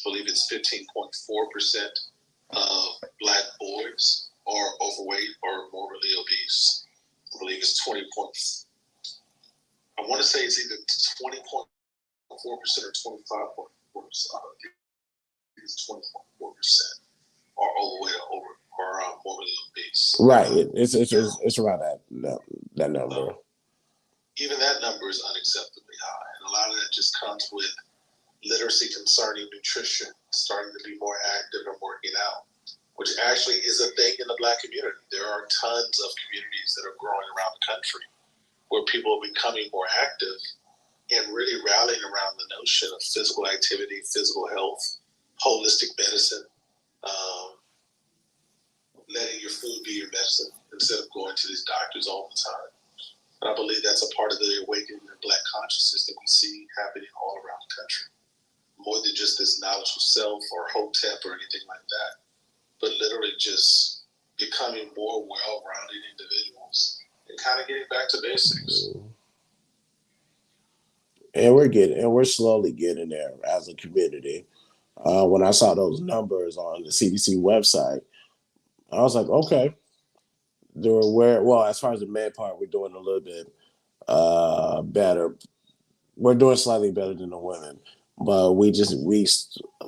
believe it's 15.4% of black boys are overweight or morbidly obese. I believe it's 20 points. I want to say it's either 20.4% or 25.4%. It's 20.4% are overweight or morbidly obese. Right. It's around that number. Even that number is unacceptably high, and a lot of that just comes with literacy concerning nutrition, starting to be more active and working out, which actually is a thing in the black community. There are tons of communities that are growing around the country where people are becoming more active and really rallying around the notion of physical activity, physical health, holistic medicine, letting your food be your medicine instead of going to these doctors all the time. And I believe that's a part of the awakening of black consciousness that we see happening all around the country. More than just this knowledge of self or hotep or anything like that, but literally just becoming more well-rounded individuals and kind of getting back to basics. And we're slowly getting there as a community. When I saw those numbers on the CDC website, I was like, okay, as far as the man part, we're doing a little bit better. We're doing slightly better than the women, but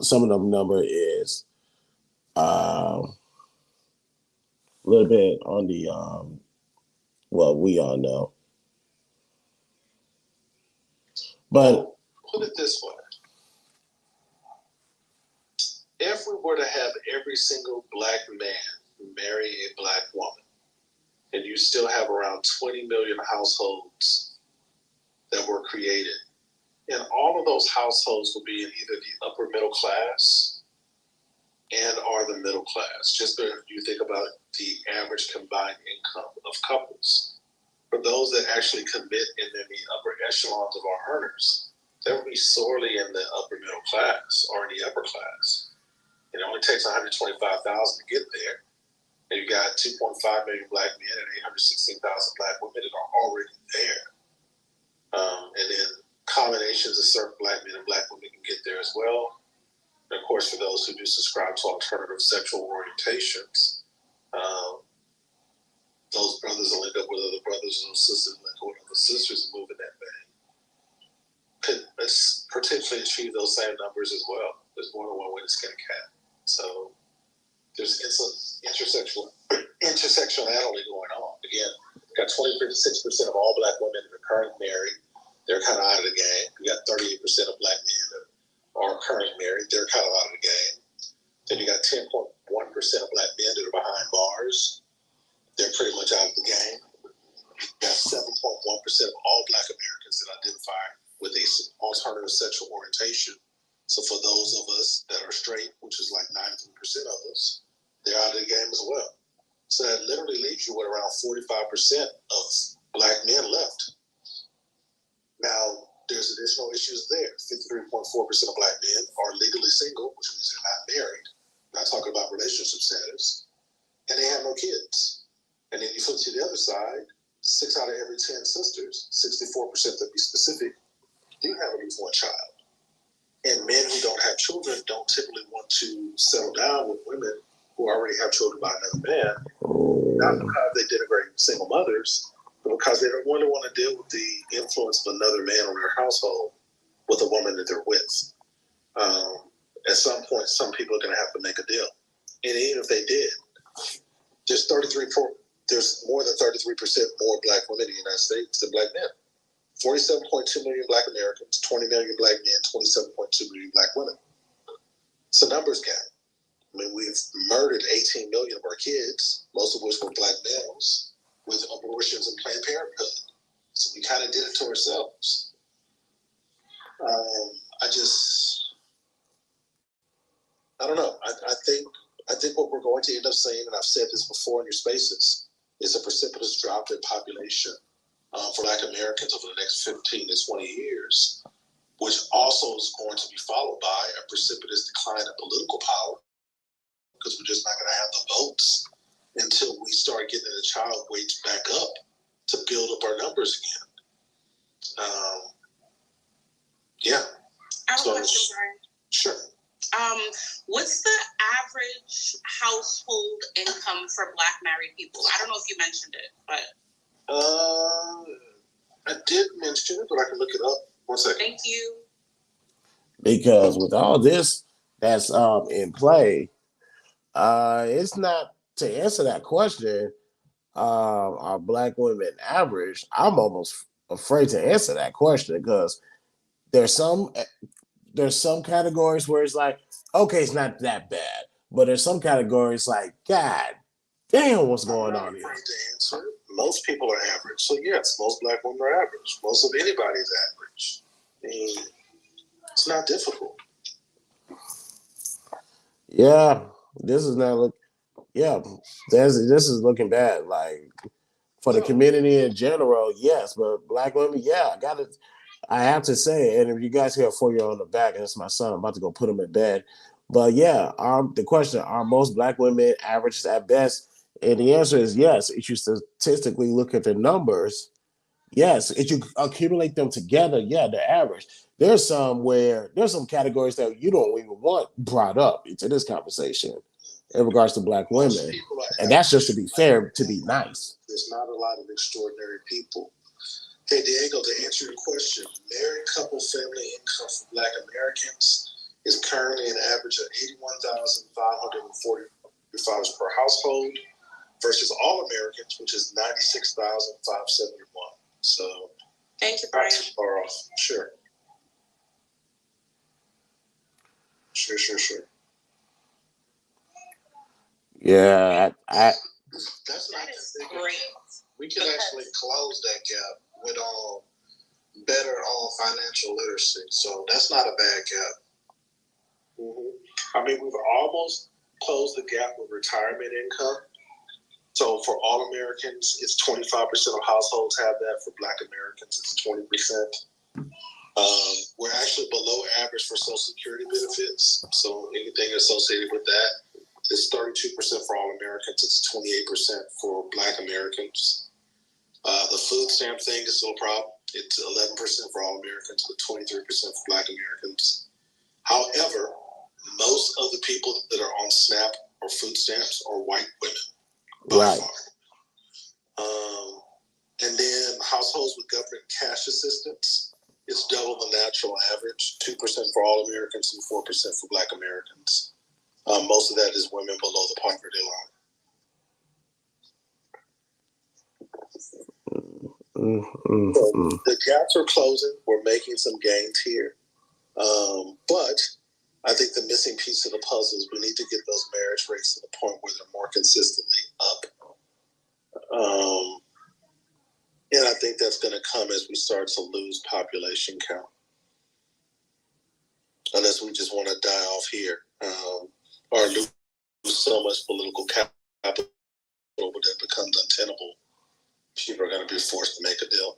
some of the number is a little bit on the we all know. But put it this way. If we were to have every single black man marry a black woman, and you still have around 20 million households that were created, and all of those households will be in either the upper middle class and or the middle class. Just if you think about the average combined income of couples. For those that actually commit in the upper echelons of our earners, they will be sorely in the upper middle class or in the upper class. It only takes 125,000 to get there. And you got 2.5 million black men and 816,000 black women that are already there. And then combinations of certain black men and black women can get there as well. And of course, for those who do subscribe to alternative sexual orientations, those brothers will end up with other brothers and sisters, and with other sisters and move in that vein. Could potentially achieve those same numbers as well. There's more than one way to skin a cat. So there's intersectionality going on. Again, got 26% of all black women that are currently married. They're kind of out of the game. You got 38% of black men that are currently married. They're kind of out of the game. Then you got 10.1% of black men that are behind bars. They're pretty much out of the game. You got 7.1% of all black Americans that identify with a alternative sexual orientation. So for those of us that are straight, which is like 93% of us, they're out of the game as well. So that literally leaves you with around 45% of black men left. Now, there's additional issues there. 53.4% of black men are legally single, which means they're not married. I'm not talking about relationship status. and they have no kids. And then you flip to the other side, 6 out of every 10 sisters, 64% to be specific, do have at least one child. And men who don't have children don't typically want to settle down with women who already have children by another man, not because they denigrate single mothers, but because they don't want to deal with the influence of another man on their household with a woman that they're with. At some point, some people are going to have to make a deal. And even if they did, there's more than 33% more black women in the United States than black men. 47.2 million black Americans, 20 million black men, 27.2 million black women. It's a numbers game. I mean, we've murdered 18 million of our kids, most of which were black males, with abortions and Planned Parenthood. So we kind of did it to ourselves. I don't know. I think what we're going to end up seeing, and I've said this before in your spaces, is a precipitous drop in population for Black Americans over the next 15 to 20 years, which also is going to be followed by a precipitous decline in political power, because we're just not going to have the votes until we start getting the child weights back up to build up our numbers again. Yeah. I have a question, Brian. Sure. What's the average household income for Black married people? I don't know if you mentioned it, but I did mention it, but I can look it up. 1 second. Thank you. Because with all this that's in play, it's not to answer that question. Are black women average? I'm almost afraid to answer that question because there's some categories where it's like, okay, it's not that bad, but there's some categories like, God damn, what's going on here? I'm afraid to answer. Most people are average, so yes, most black women are average. Most of anybody is average. I mean, it's not difficult. Yeah, this is not look. Yeah, this is looking bad. Like for the community in general, yes, but black women, yeah, I have to say, and if you guys hear a 4-year-old on the back, that's my son. I'm about to go put him in bed. But yeah, the question: are most black women average at best? And the answer is yes. If you statistically look at the numbers, yes. If you accumulate them together, yeah, they're average. There's some categories that you don't even want brought up into this conversation in regards to black women, and that's just to be fair, to be nice. There's not a lot of extraordinary people. Hey, Diego, to answer your question, married couple family income for Black Americans is currently an average of $81,540 per household versus all Americans, which is $96,571. So, thank you, Brian. Not far off. Sure. Yeah, that's not great. We can actually close that gap with better on financial literacy. So that's not a bad gap. Mm-hmm. I mean, we've almost closed the gap with retirement income. So for all Americans, it's 25% of households have that. For Black Americans, it's 20%. We're actually below average for Social Security benefits. So anything associated with that is 32% for all Americans. It's 28% for Black Americans. The food stamp thing is still a problem. It's 11% for all Americans, but 23% for Black Americans. However, most of the people that are on SNAP or food stamps are white women. By far. And then households with government cash assistance, it's double the national average, 2% for all Americans and 4% for Black Americans. Most of that is women below the poverty line. So the gaps are closing. We're making some gains here. But I think the missing piece of the puzzle is we need to get those marriage rates to the point where they're more consistently up. And I think that's going to come as we start to lose population count. Unless we just want to die off here or lose so much political capital that it becomes untenable. People are going to be forced to make a deal.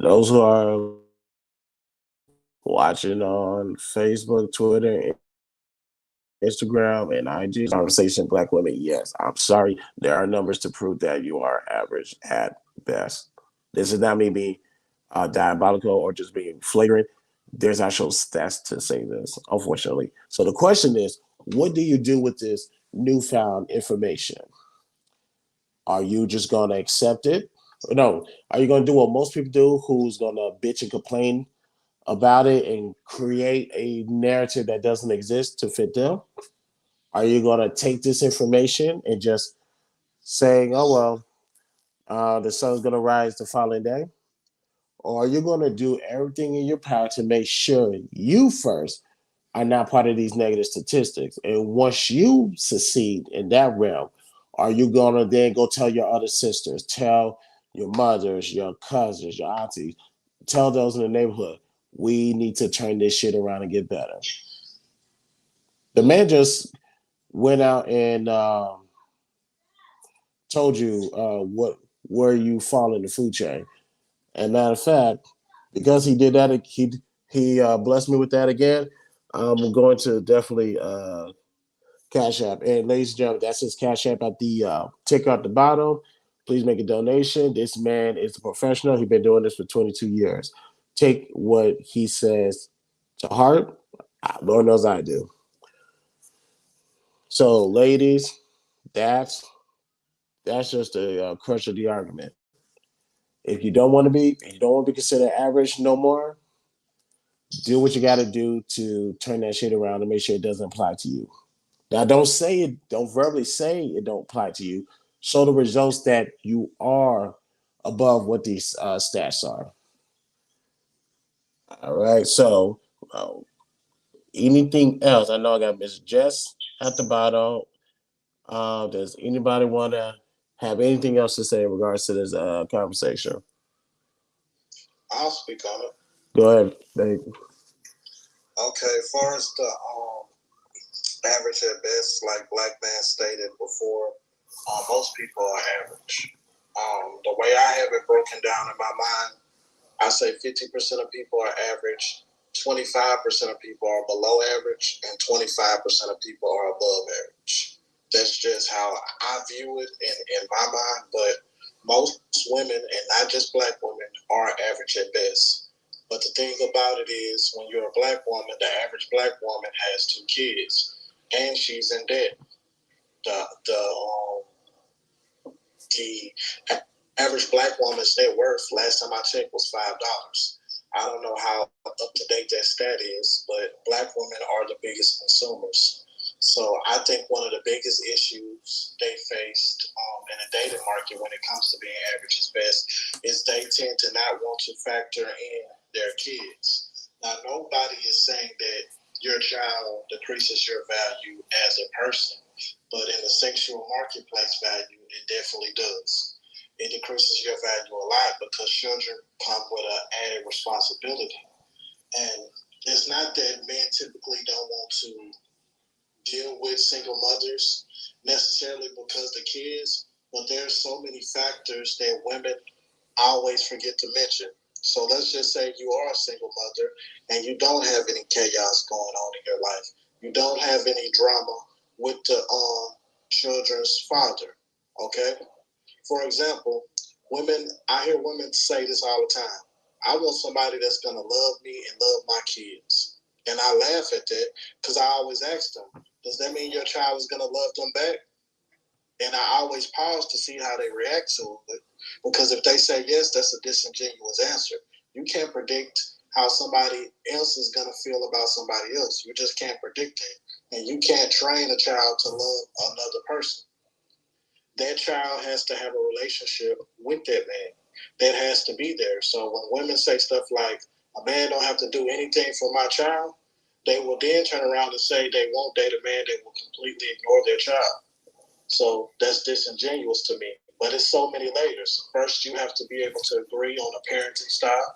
Those who are watching on Facebook, Twitter, Instagram, and IG conversation, Black women, yes, I'm sorry. There are numbers to prove that you are average at best. This is not me being diabolical or just being flagrant. There's actual stats to say this, unfortunately. So the question is, what do you do with this newfound information? Are you just going to accept it? No. Are you going to do what most people do, who's going to bitch and complain about it and create a narrative that doesn't exist to fit them? Are you going to take this information and just saying, oh, well, the sun's going to rise the following day? Or are you going to do everything in your power to make sure you first are not part of these negative statistics? And once you succeed in that realm, are you going to then go tell your other sisters, tell your mothers, your cousins, your aunties, tell those in the neighborhood, we need to turn this shit around and get better? The man just went out and told you where you fall in the food chain. And matter of fact, because he did that, he blessed me with that again. I'm going to definitely Cash App. And ladies and gentlemen, that's his Cash App at the ticker at the bottom. Please make a donation. This man is a professional. He's been doing this for 22 years. Take what he says to heart. Lord knows I do. So, ladies, that's just a crush of the argument. If you don't want to be, you don't want to be considered average no more, do what you got to do to turn that shit around and make sure it doesn't apply to you. Now, don't verbally say it don't apply to you. Show the results that you are above what these stats are. All right. So, anything else? I know I got Miss Jess at the bottom. Does anybody want to have anything else to say in regards to this conversation? I'll speak on it. Go ahead, Dave. Okay, as far as the average at best, like Black Man stated before, most people are average. The way I have it broken down in my mind, I say 50% of people are average, 25% of people are below average, and 25% of people are above average. That's just how I view it in my mind, but most women, and not just Black women, are average at best. But the thing about it is, when you're a Black woman, the average Black woman has 2 kids, and she's in debt. The average Black woman's net worth, last time I checked, was $5. I don't know how up to date that stat is, but Black women are the biggest consumers. So I think one of the biggest issues they faced in the dating market when it comes to being average is best is they tend to not want to factor in their kids. Now, nobody is saying that your child decreases your value as a person, but in the sexual marketplace value, it definitely does. It decreases your value a lot because children come with an added responsibility. And it's not that men typically don't want to deal with single mothers necessarily because the kids, but there's so many factors that women always forget to mention. So let's just say you are a single mother and you don't have any chaos going on in your life. You don't have any drama with the children's father. Okay? For example, I hear women say this all the time. I want somebody that's going to love me and love my kids. And I laugh at that because I always ask them, does that mean your child is going to love them back? And I always pause to see how they react to it. Because if they say yes, that's a disingenuous answer. You can't predict how somebody else is going to feel about somebody else. You just can't predict it. And you can't train a child to love another person. That child has to have a relationship with that man. That has to be there. So when women say stuff like, a man don't have to do anything for my child, they will then turn around and say they won't date a man that will completely ignore their child. So that's disingenuous to me. But it's so many layers. First, you have to be able to agree on a parenting style.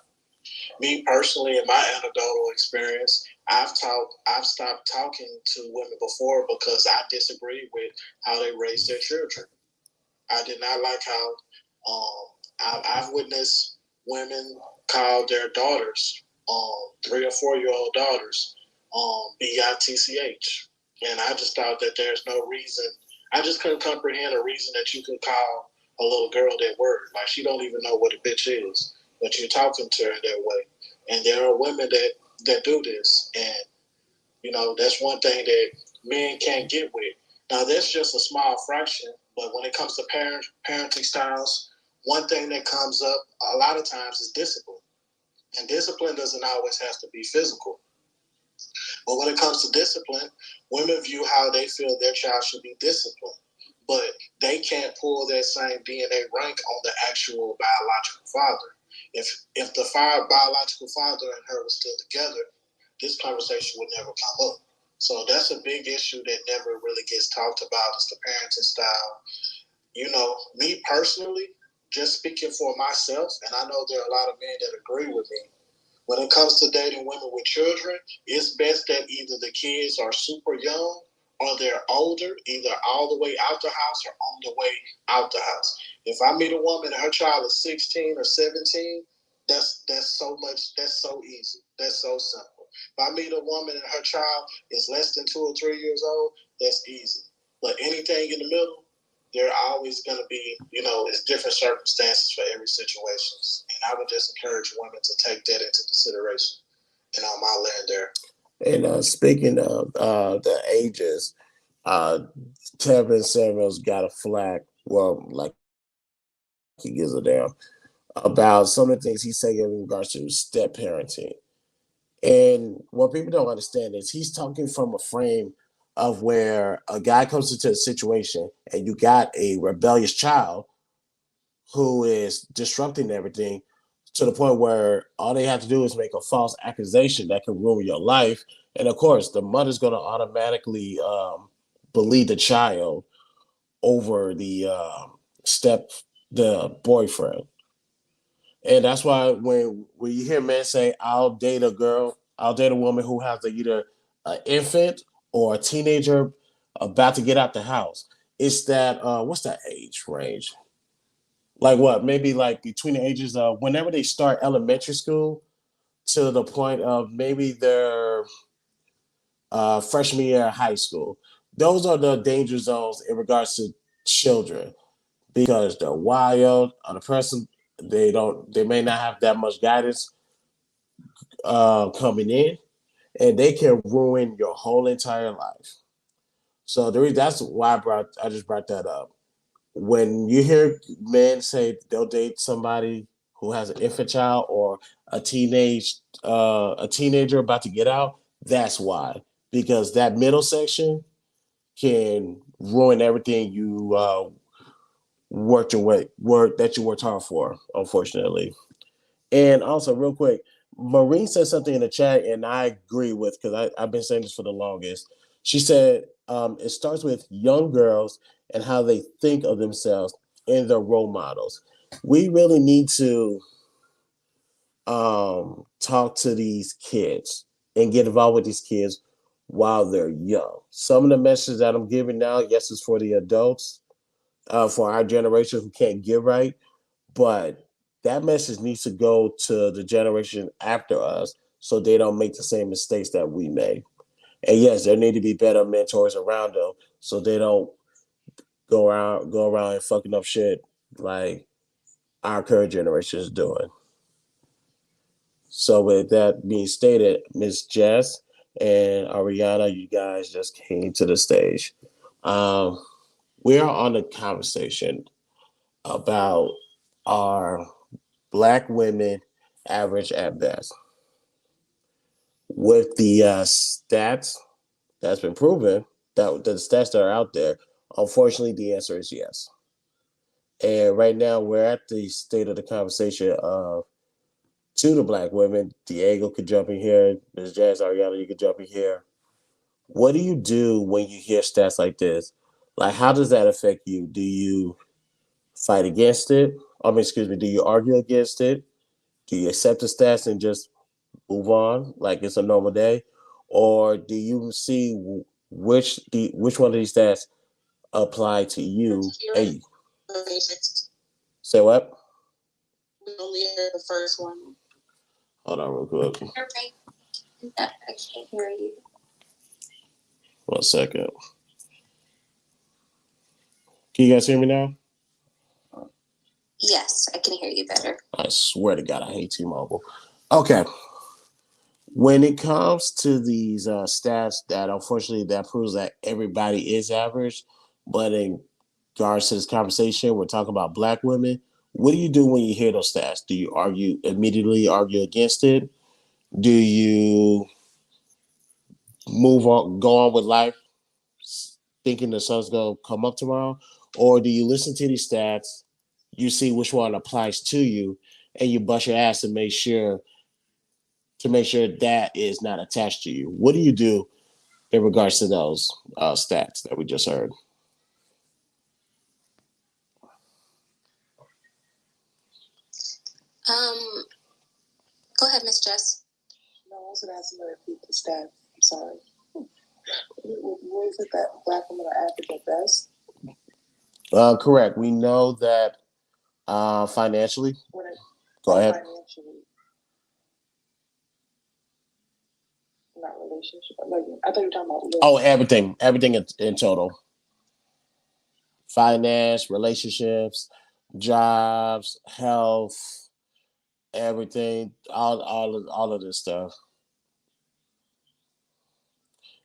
Me personally, in my anecdotal experience, I've stopped talking to women before because I disagree with how they raise their children. I did not like how I've witnessed women call their daughters 3 or 4-year-old daughters, BITCH. And I just thought that there's no reason. I just couldn't comprehend a reason that you could call a little girl that word. Like, she don't even know what a bitch is, but you're talking to her that way. And there are women that do this. And, that's one thing that men can't get with. Now, that's just a small fraction, but when it comes to parenting styles, one thing that comes up a lot of times is discipline. And discipline doesn't always have to be physical. But when it comes to discipline, women view how they feel their child should be disciplined. But they can't pull that same DNA rank on the actual biological father. If the biological father and her were still together, this conversation would never come up. So that's a big issue that never really gets talked about, is the parenting style. Me personally, just speaking for myself, and I know there are a lot of men that agree with me, when it comes to dating women with children, it's best that either the kids are super young or they're older, either all the way out the house or on the way out the house. If I meet a woman and her child is 16 or 17, that's so easy. That's so simple. If I meet a woman and her child is less than 2 or 3 years old, that's easy. But anything in the middle, there are always going to be, it's different circumstances for every situation. And I would just encourage women to take that into consideration. And on my land there. And speaking of the ages, Tevin Samuels got a flag. Well, like, he gives a damn about some of the things he's saying in regards to step parenting. And what people don't understand is he's talking from a frame of where a guy comes into a situation and you got a rebellious child who is disrupting everything to the point where all they have to do is make a false accusation that can ruin your life. And of course, the mother's going to automatically believe the child over the boyfriend. And that's why when you hear men say, I'll date a woman who has either an infant or a teenager about to get out the house, it's that, what's that age range? Like what? Maybe like between the ages of whenever they start elementary school to the point of maybe their freshman year of high school. Those are the danger zones in regards to children, because they're wild. On the person, they may not have that much guidance coming in, and they can ruin your whole entire life. So that's why I just brought that up. When you hear men say they'll date somebody who has an infant child or a teenager about to get out, that's why. Because that middle section can ruin everything you worked hard for, unfortunately. And also, real quick, Maureen said something in the chat, and I agree with, because I've been saying this for the longest. She said it starts with young girls and how they think of themselves and their role models. We really need to talk to these kids and get involved with these kids while they're young. Some of the messages that I'm giving now, yes, it's for the adults, for our generation who can't get right, but that message needs to go to the generation after us so they don't make the same mistakes that we made. And yes, there need to be better mentors around them so they don't go around and fucking up shit like our current generation is doing. So with that being stated, Miss Jess and Ariana, you guys just came to the stage. We are on a conversation about our Black women average at best. With the stats that's been proven, that the stats that are out there, unfortunately, the answer is yes. And right now, we're at the state of the conversation of to the Black women. Diego could jump in here. Ms. Jazz, Ariana, you could jump in here. What do you do when you hear stats like this? Like, how does that affect you? Do you fight against it? Do you argue against it? Do you accept the stats and just move on like it's a normal day? Or do you see which one of these stats apply to you? Hey, say what? We only heard the first one. Hold on real quick. Okay. I can't hear you. 1 second. Can you guys hear me now? Yes, I can hear you better. I swear to God, I hate T-Mobile. Okay. When it comes to these stats, that unfortunately that proves that everybody is average, but in regards to this conversation, we're talking about Black women. What do you do when you hear those stats? Do you immediately argue against it? Do you move on, go on with life, thinking the sun's gonna come up tomorrow, or do you listen to these stats, you see which one applies to you, and you bust your ass to make sure that is not attached to you? What do you do in regards to those stats that we just heard? Go ahead, Miss Jess. No, I was asking to repeat the stats. I'm sorry. What is it that Black women are average at best? Correct. We know that financially. Go ahead. Financially, not relationship. Like, I thought you were talking about. Oh, everything in total. Finance, relationships, jobs, health, everything, all of this stuff.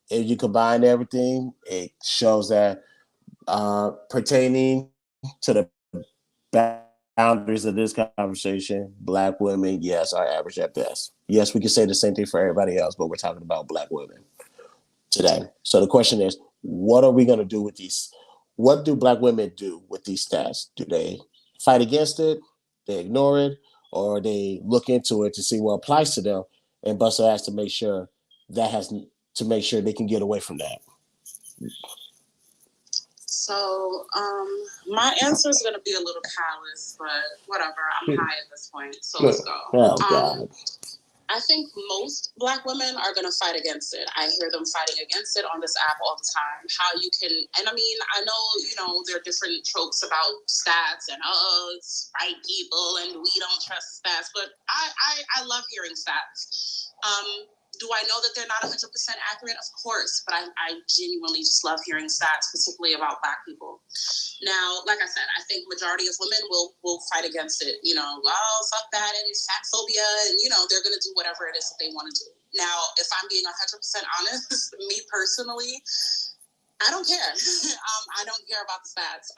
If you combine everything, it shows that pertaining to the boundaries of this conversation, Black women, yes, are average at best. Yes, we can say the same thing for everybody else, but we're talking about Black women today. So the question is, what are we going to do with these? What do Black women do with these stats? Do they fight against it? They ignore it? Or they look into it to see what applies to them and bust their ass to make sure they can get away from that? So, my answer is going to be a little callous, but whatever. I'm high at this point, so let's go. Oh, God. I think most Black women are going to fight against it. I hear them fighting against it on this app all the time. How you can, and I mean, I know, there are different tropes about stats and, it's white people and we don't trust stats, but I love hearing stats. Do I know that they're not 100% accurate? Of course, but I genuinely just love hearing stats, particularly about Black people. Now, like I said, I think majority of women will fight against it. Fuck that and fat phobia, and they're gonna do whatever it is that they want to do. Now, if I'm being 100% honest, me personally, I don't care. I don't care about the stats.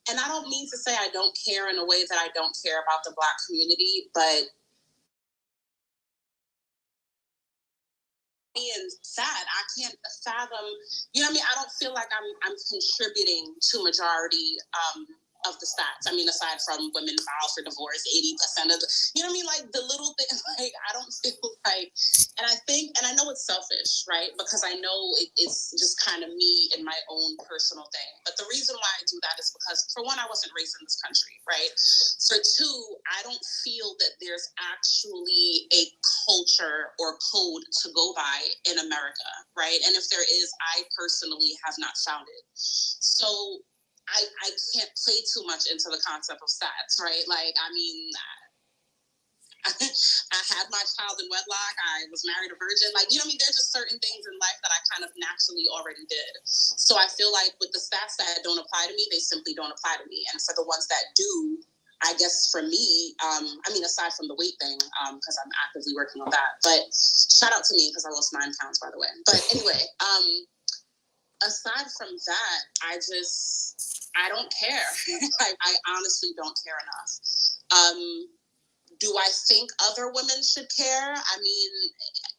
And I don't mean to say I don't care in a way that I don't care about the Black community, but being sad, I can't fathom, I don't feel like I'm contributing to majority of the stats. I mean, aside from women file for divorce, 80% of the, like the little things, like I don't feel like, and I know it's selfish, right? Because I know it's just kind of me and my own personal thing. But the reason why I do that is because, for one, I wasn't raised in this country, right? For two, I don't feel that there's actually a culture or code to go by in America, right? And if there is, I personally have not found it. So I can't play too much into the concept of stats, right? Like, I mean, I had my child in wedlock. I was married a virgin. Like, there's just certain things in life that I kind of naturally already did. So I feel like with the stats that don't apply to me, they simply don't apply to me. And for the ones that do, I guess for me, aside from the weight thing, because I'm actively working on that. But shout out to me because I lost 9 pounds, by the way. But anyway, aside from that, I don't care. I honestly don't care enough. Do I think other women should care? I mean,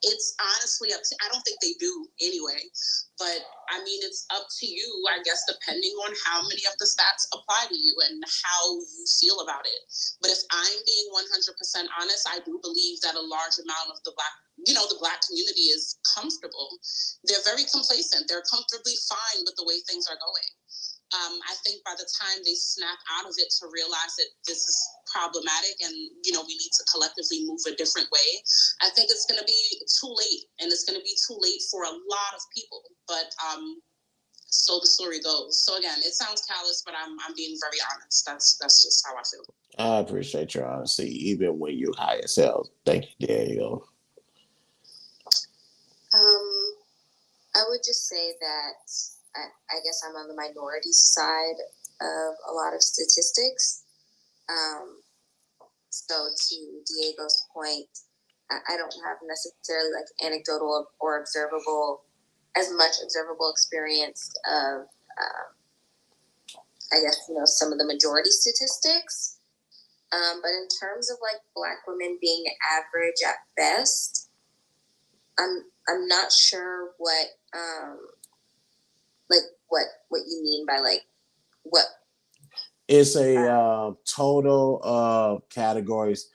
it's honestly up to, I don't think they do anyway, but I mean, it's up to you, I guess, depending on how many of the stats apply to you and how you feel about it. But if I'm being 100% honest, I do believe that a large amount of the Black community is comfortable. They're very complacent. They're comfortably fine with the way things are going. I think by the time they snap out of it to realize that this is problematic and, we need to collectively move a different way, I think it's going to be too late, and it's going to be too late for a lot of people. But So the story goes. So again, it sounds callous, but I'm being very honest. That's just how I feel. I appreciate your honesty, even when you high as hell. Thank you, Daniel. I would just say that I guess I'm on the minority side of a lot of statistics. So to Diego's point, I don't have necessarily like anecdotal or observable experience of, I guess, some of the majority statistics. But in terms of like Black women being average at best, I'm not sure what you mean by like what. It's a total of categories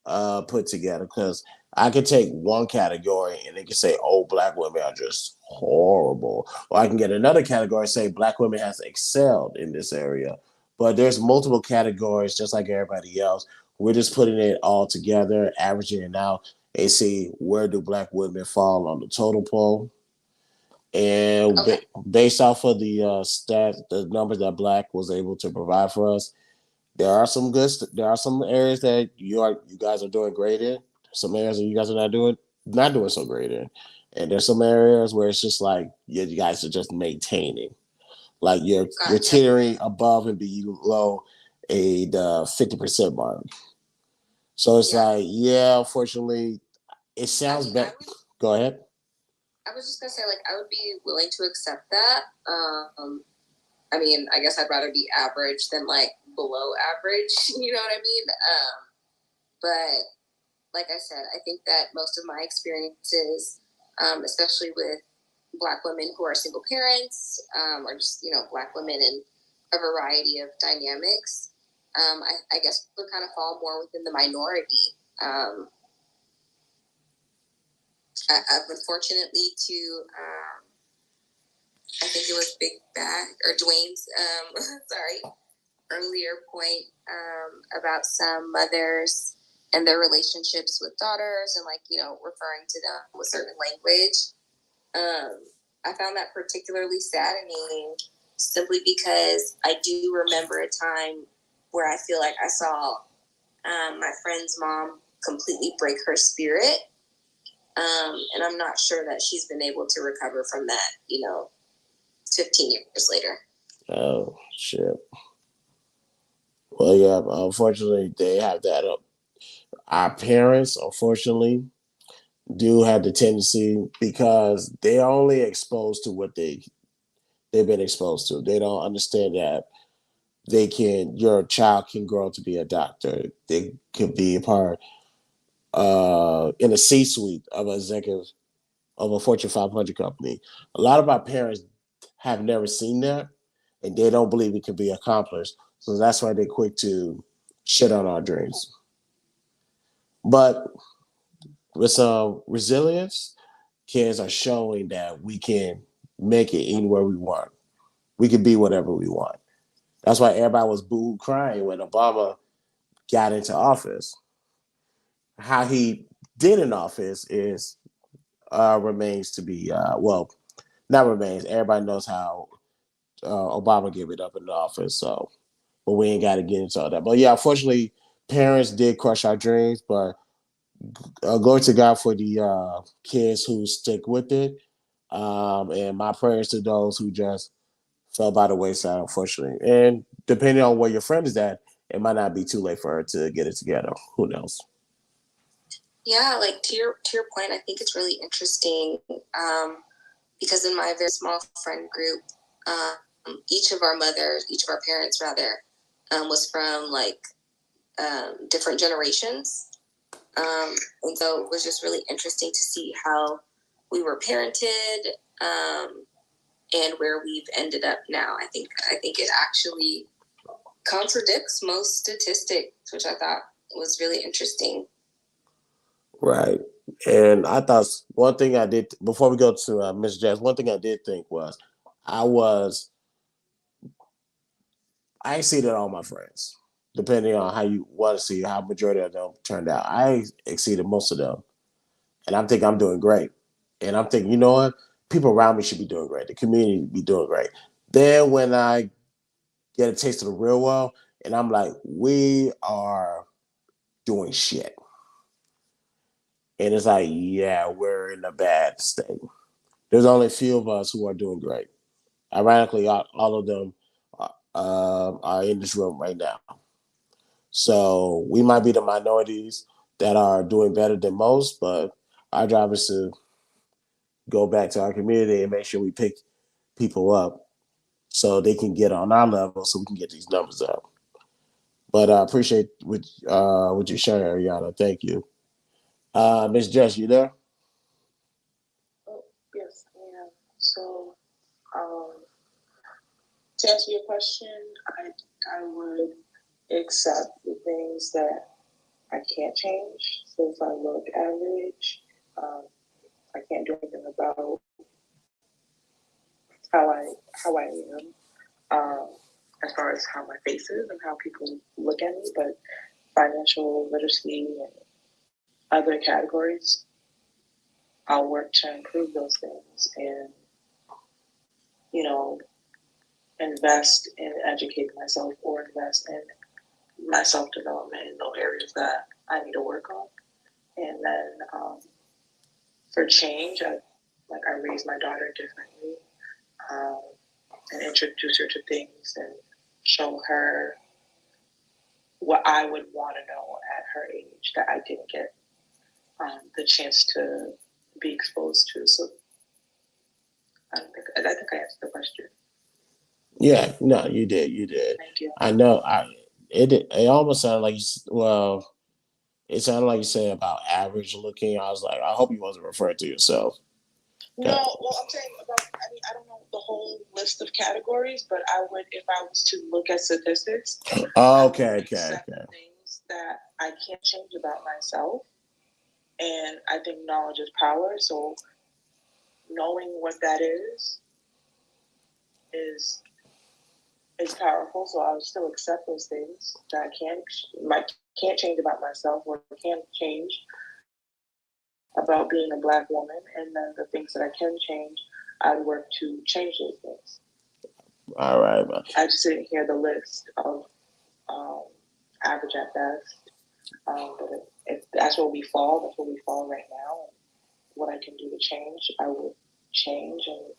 put together, because I could take one category and it can say, oh, Black women are just horrible. Or I can get another category and say Black women has excelled in this area. But there's multiple categories, just like everybody else. We're just putting it all together, averaging it out, and see where do Black women fall on the total poll. And based off of the stats, the numbers that Black was able to provide for us, there are some there are some areas that you guys are doing great in. Some areas that you guys are not doing so great in, and there's some areas where it's just like you guys are just maintaining, like you're teetering above and below the 50% mark. So it's like, unfortunately, it sounds bad. Go ahead. I was just gonna say, like, I would be willing to accept that. I mean, I guess I'd rather be average than like below average. You know what I mean? But like I said, I think that most of my experiences, especially with Black women who are single parents, or just Black women in a variety of dynamics, I guess would kind of fall more within the minority. I've unfortunately to, I think it was Big Bag or Dwayne's, earlier point about some mothers and their relationships with daughters and referring to them with certain language. I found that particularly saddening simply because I do remember a time where I feel like I saw my friend's mom completely break her spirit. And I'm not sure that she's been able to recover from that, 15 years later. Oh, shit. Well, yeah, unfortunately, they have that up. Our parents, unfortunately, do have the tendency, because they're only exposed to what they've been exposed to. They don't understand that your child can grow to be a doctor. They could be a part in a C-suite of an executive of a Fortune 500 company. A lot of our parents have never seen that, and they don't believe it can be accomplished. So that's why they're quick to shit on our dreams. But with some resilience, kids are showing that we can make it anywhere we want. We can be whatever we want. That's why everybody was boo crying when Obama got into office. How he did in office is remains to be not remains. Everybody knows how Obama gave it up in the office. So, but we ain't got to get into all that. But yeah, unfortunately, parents did crush our dreams. But glory to God for the kids who stick with it. And my prayers to those who just fell by the wayside, unfortunately. And depending on where your friend is at, it might not be too late for her to get it together. Who knows? Yeah, like to your point, I think it's really interesting because in my very small friend group, each of our parents rather, was from different generations. And so it was just really interesting to see how we were parented and where we've ended up now. I think it actually contradicts most statistics, which I thought was really interesting. Right. And I thought one thing I did, before we go to Miss Jazz, one thing I did think was I exceeded all my friends, depending on how you want to see how majority of them turned out. I exceeded most of them. And I'm thinking I'm doing great. And I'm thinking, you know what? people around me should be doing great. The community be doing great. Then when I get a taste of the real world, and I'm like, we are doing shit. And it's like, yeah, we're in a bad state. There's only a few of us who are doing great. Ironically, all of them are in this room right now. So we might be the minorities that are doing better than most, but our job is to go back to our community and make sure we pick people up so they can get on our level so we can get these numbers up. But I appreciate what you sharing, Ariana. Thank you. Miss Jess, you there? Oh, yes, I am. So, to answer your question, I would accept the things that I can't change. So if I look average, I can't do anything about how I am, as far as how my face is and how people look at me. But financial literacy and other categories, I'll work to improve those things and, you know, invest in educating myself or invest in my self development in those areas that I need to work on. And then for change, I raise my daughter differently, and introduce her to things and show her what I would want to know at her age that I didn't get the chance to be exposed to. So I think I answered the question. Yeah, no, you did. You did. Thank you. I know. It almost sounded like it sounded like you said about average looking. I was like, I hope you wasn't referring to yourself. No, well, I'm saying about, I don't know the whole list of categories, but I would, if I was to look at statistics, Okay. things that I can't change about myself. And I think knowledge is power. So knowing what that is powerful. So I would still accept those things that I can't change about myself or can't change about being a Black woman, and then the things that I can change, I'd work to change those things. All right. I just didn't hear the list of average at best. But if that's where we fall right now. And what I can do to change, I would change and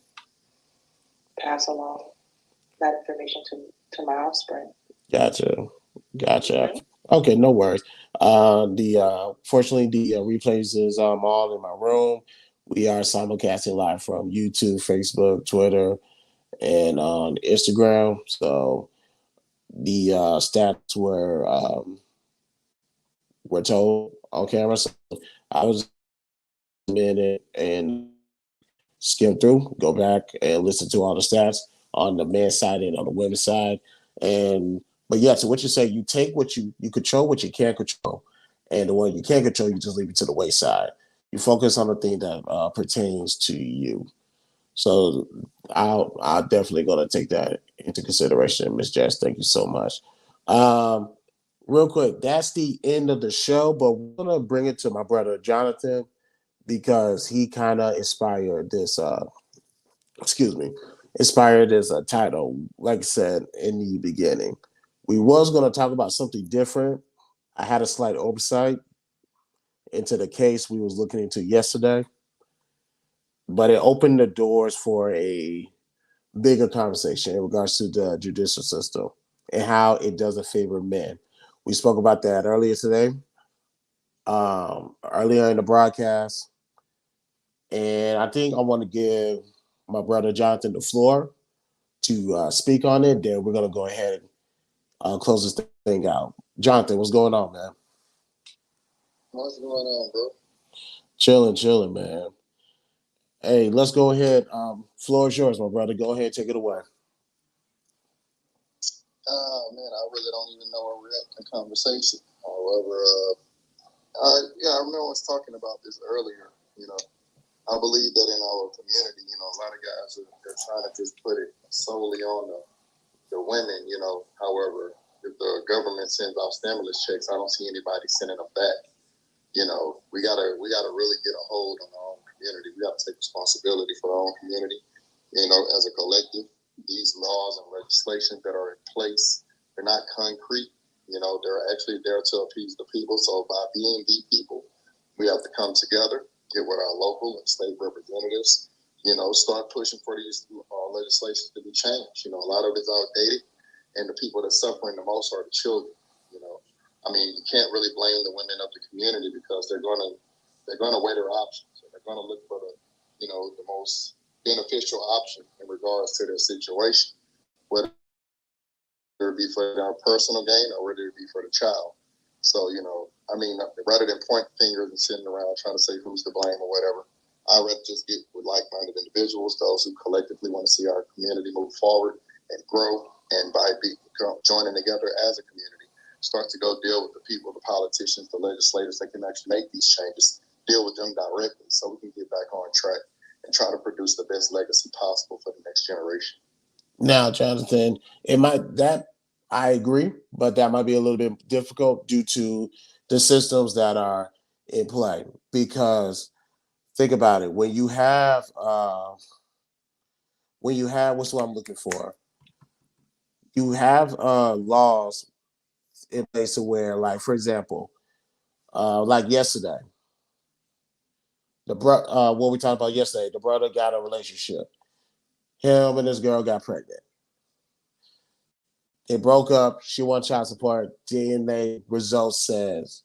pass along that information to my offspring. Gotcha. Mm-hmm. Okay, no worries. Fortunately the replays is all in my room. We are simulcasting live from YouTube, Facebook, Twitter, and on Instagram. So the stats were told on camera. So I was a minute and skim through, go back and listen to all the stats on the men's side and on the women's side. And but yeah, so what you say, you take what you control what you can't control, and the one you can't control, you just leave it to the wayside. You focus on the thing that pertains to you. So I'll definitely gonna take that into consideration, Miss Jess. Thank you so much. Um, Real quick, that's the end of the show, but we're gonna bring it to my brother Jonathan because he kind of inspired this. Inspired this title. Like I said in the beginning, we was gonna talk about something different. I had a slight oversight into the case we was looking into yesterday, but it opened the doors for a bigger conversation in regards to the judicial system and how it doesn't favor men. We spoke about that earlier today, earlier in the broadcast, and I think I want to give my brother Jonathan the floor to speak on it. Then we're gonna go ahead and close this thing out. Jonathan, what's going on, man? What's going on, bro? Chilling, man. Hey, let's go ahead. Floor is yours, my brother. Go ahead, take it away. Man, I really don't even know where we're at in the conversation. However, I remember us talking about this earlier. I believe that in our community, a lot of guys are trying to just put it solely on the women. However, if the government sends out stimulus checks, I don't see anybody sending them back. We gotta really get a hold on our own community. We have to take responsibility for our own community. As a collective, these laws and legislations that are in place, they're not concrete. They're actually there to appease the people. So by being the people, we have to come together, get with our local and state representatives, start pushing for these legislations to be changed. A lot of it's outdated, and the people that are suffering the most are the children. You can't really blame the women of the community because they're gonna weigh their options, and they're gonna look for the most beneficial option in regards to their situation, whether it be for their personal gain or whether it be for the child. So, rather than point fingers and sitting around trying to say who's to blame or whatever, I'd rather just get with like-minded individuals, those who collectively want to see our community move forward and grow, and by joining together as a community, start to go deal with the people, the politicians, the legislators that can actually make these changes, deal with them directly so we can get back on track and try to produce the best legacy possible for the next generation. Now, Jonathan, I agree, but that might be a little bit difficult due to the systems that are in play. Because think about it, when you have what's what I'm looking for, you have laws in place where, like, for example, like yesterday, what we talked about yesterday, the brother got a relationship. Him and this girl got pregnant. They broke up. She won child support. DNA results says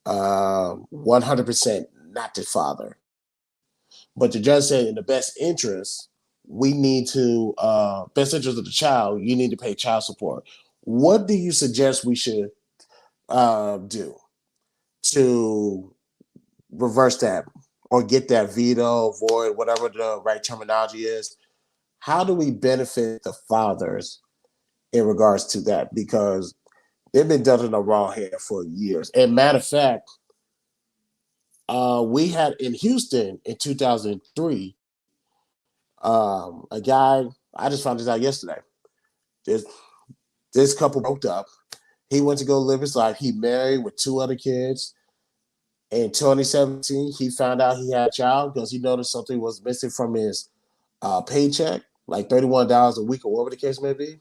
100% not the father. But the judge said in the best interest, we need to, best interest of the child, you need to pay child support. What do you suggest we should do to reverse that or get that veto, void, whatever the right terminology is? How do we benefit the fathers in regards to that? Because they've been done in the wrong hand for years. And matter of fact, we had in Houston in 2003, a guy, I just found this out yesterday. This couple broke up. He went to go live his life. He married with 2 other kids. In 2017, he found out he had a child because he noticed something was missing from his paycheck, like $31 a week or whatever the case may be.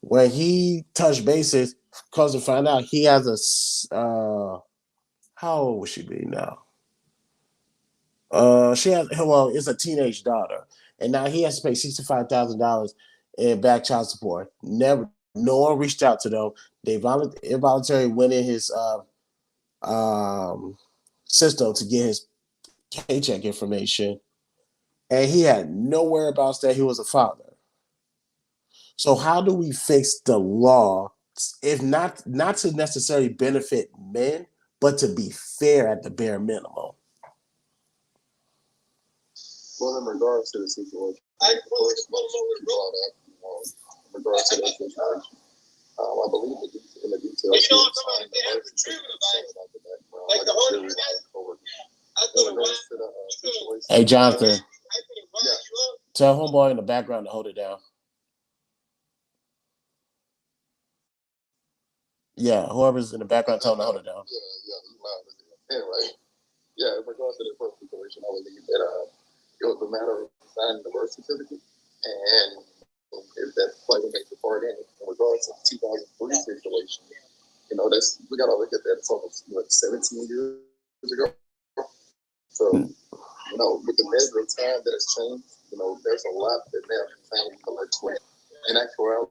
When he touched bases, because to find out he has how old would she be now? It's a teenage daughter, and now he has to pay $65,000 in back child support. No one reached out to them. They involuntarily went in his system to get his paycheck information, and he had no whereabouts that he was a father. So how do we fix the law, if not to necessarily benefit men, but to be fair at the bare minimum? Well, in regards to the situation, in regards to that situation, I believe that in the details, Hey, Jonathan, tell homeboy in the background to hold it down. Yeah, whoever's in the background, tell them to hold it down. Anyway, in regards to the first situation, I believe that it was a matter of signing the birth certificate, and if that played a major part in it. In regards to the 2003 situation, we got to look at that from 17 years ago. So, with the measure of time that has changed, there's a lot that may have changed collectively. In actuality,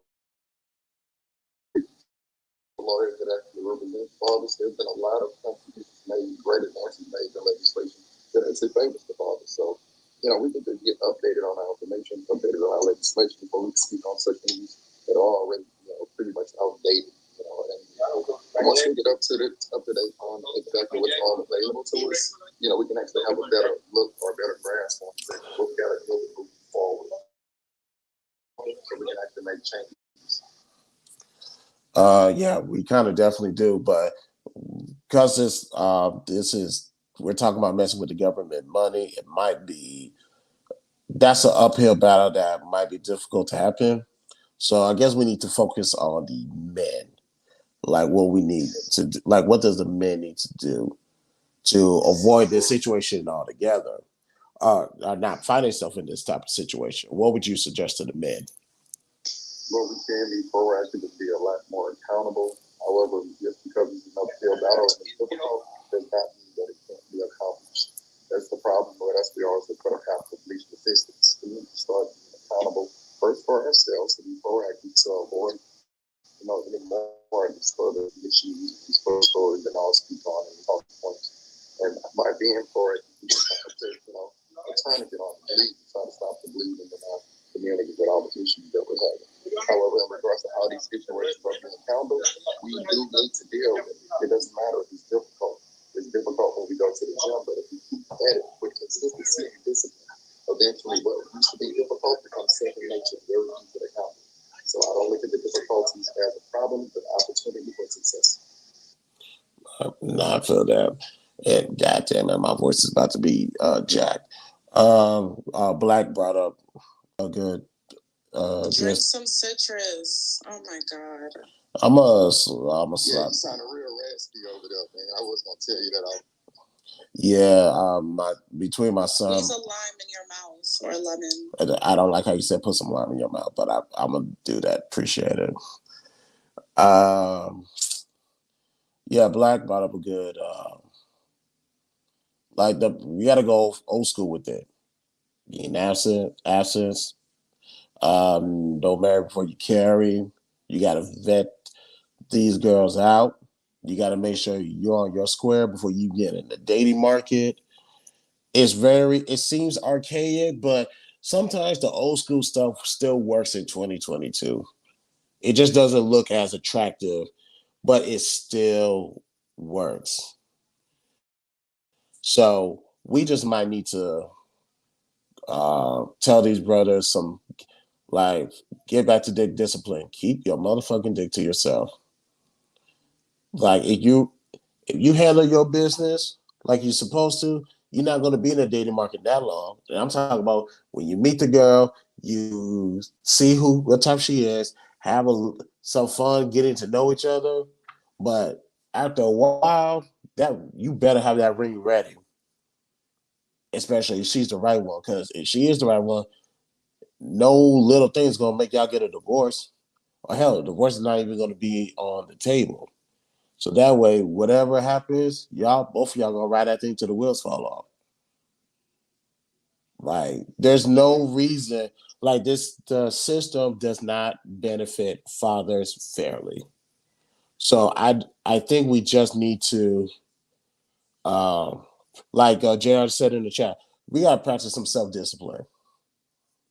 lawyers that actually represent fathers, there's been a lot of contributions made, great advances made in legislation that actually favors the fathers. So, we need to get updated on our information, updated on our legislation before we speak on such things that are already, pretty much outdated. And once we get up to date on exactly what's all available to us, we can actually have a better look or a better grasp on what we got to do to move forward, so we can actually make changes. Yeah, we kind of definitely do, but because we're talking about messing with the government money, that's an uphill battle that might be difficult to happen. So I guess we need to focus on the men, like what we need to do, like what does the men need to do to avoid this situation altogether, are not finding themselves in this type of situation? What would you suggest to the men? Well, we can be proactive and be a lot more accountable. However, just because it's an uphill battle and it's difficult does not mean that it can't be accomplished. That's the problem with us. We always put a path of least resistance. We need to start being accountable first for ourselves to be proactive to avoid, any more of these further issues, these further stories, and all speak on and talk points. And by being proactive, we just have to, trying to get on the bleed, trying to stop the bleeding in our community with all the issues that we're having. However, in regards to how these situations are being handled, we do need to deal with it. It doesn't matter if it's difficult. It's difficult when we go to the gym, but if we keep at it with consistency and discipline, eventually what used to be difficult becomes second nature, very easy to handle. So I don't look at the difficulties as a problem, but opportunity for success. No, I feel that. And goddamn it, my voice is about to be jacked. Black brought up a good. Drink some citrus. Oh my god. I'm a Yeah, you sound real raspy over there, man. I was gonna tell you that. Yeah, between my son. Use a lime in your mouth or a lemon. I don't like how you said put some lime in your mouth, but I'm gonna do that. Appreciate it. Yeah, Black brought up a good. We got to go old school with it. Being absence. Don't marry before you carry. You got to vet these girls out. You got to make sure you're on your square before you get in the dating market. It seems archaic, but sometimes the old school stuff still works in 2022. It just doesn't look as attractive, but it still works. So we just might need to tell these brothers get back to dick discipline. Keep your motherfucking dick to yourself. Like if you handle your business like you're supposed to, you're not going to be in the dating market that long. And I'm talking about when you meet the girl, you see what type she is, have some fun getting to know each other. But after a while, that you better have that ring ready, especially if she's the right one. Because if she is the right one, no little thing is going to make y'all get a divorce. Or hell, a divorce is not even going to be on the table. So that way, whatever happens, both of y'all gonna ride that thing till the wheels fall off. Like, there's no reason like this. The system does not benefit fathers fairly. So I think we just need to, like JR said in the chat, we gotta practice some self-discipline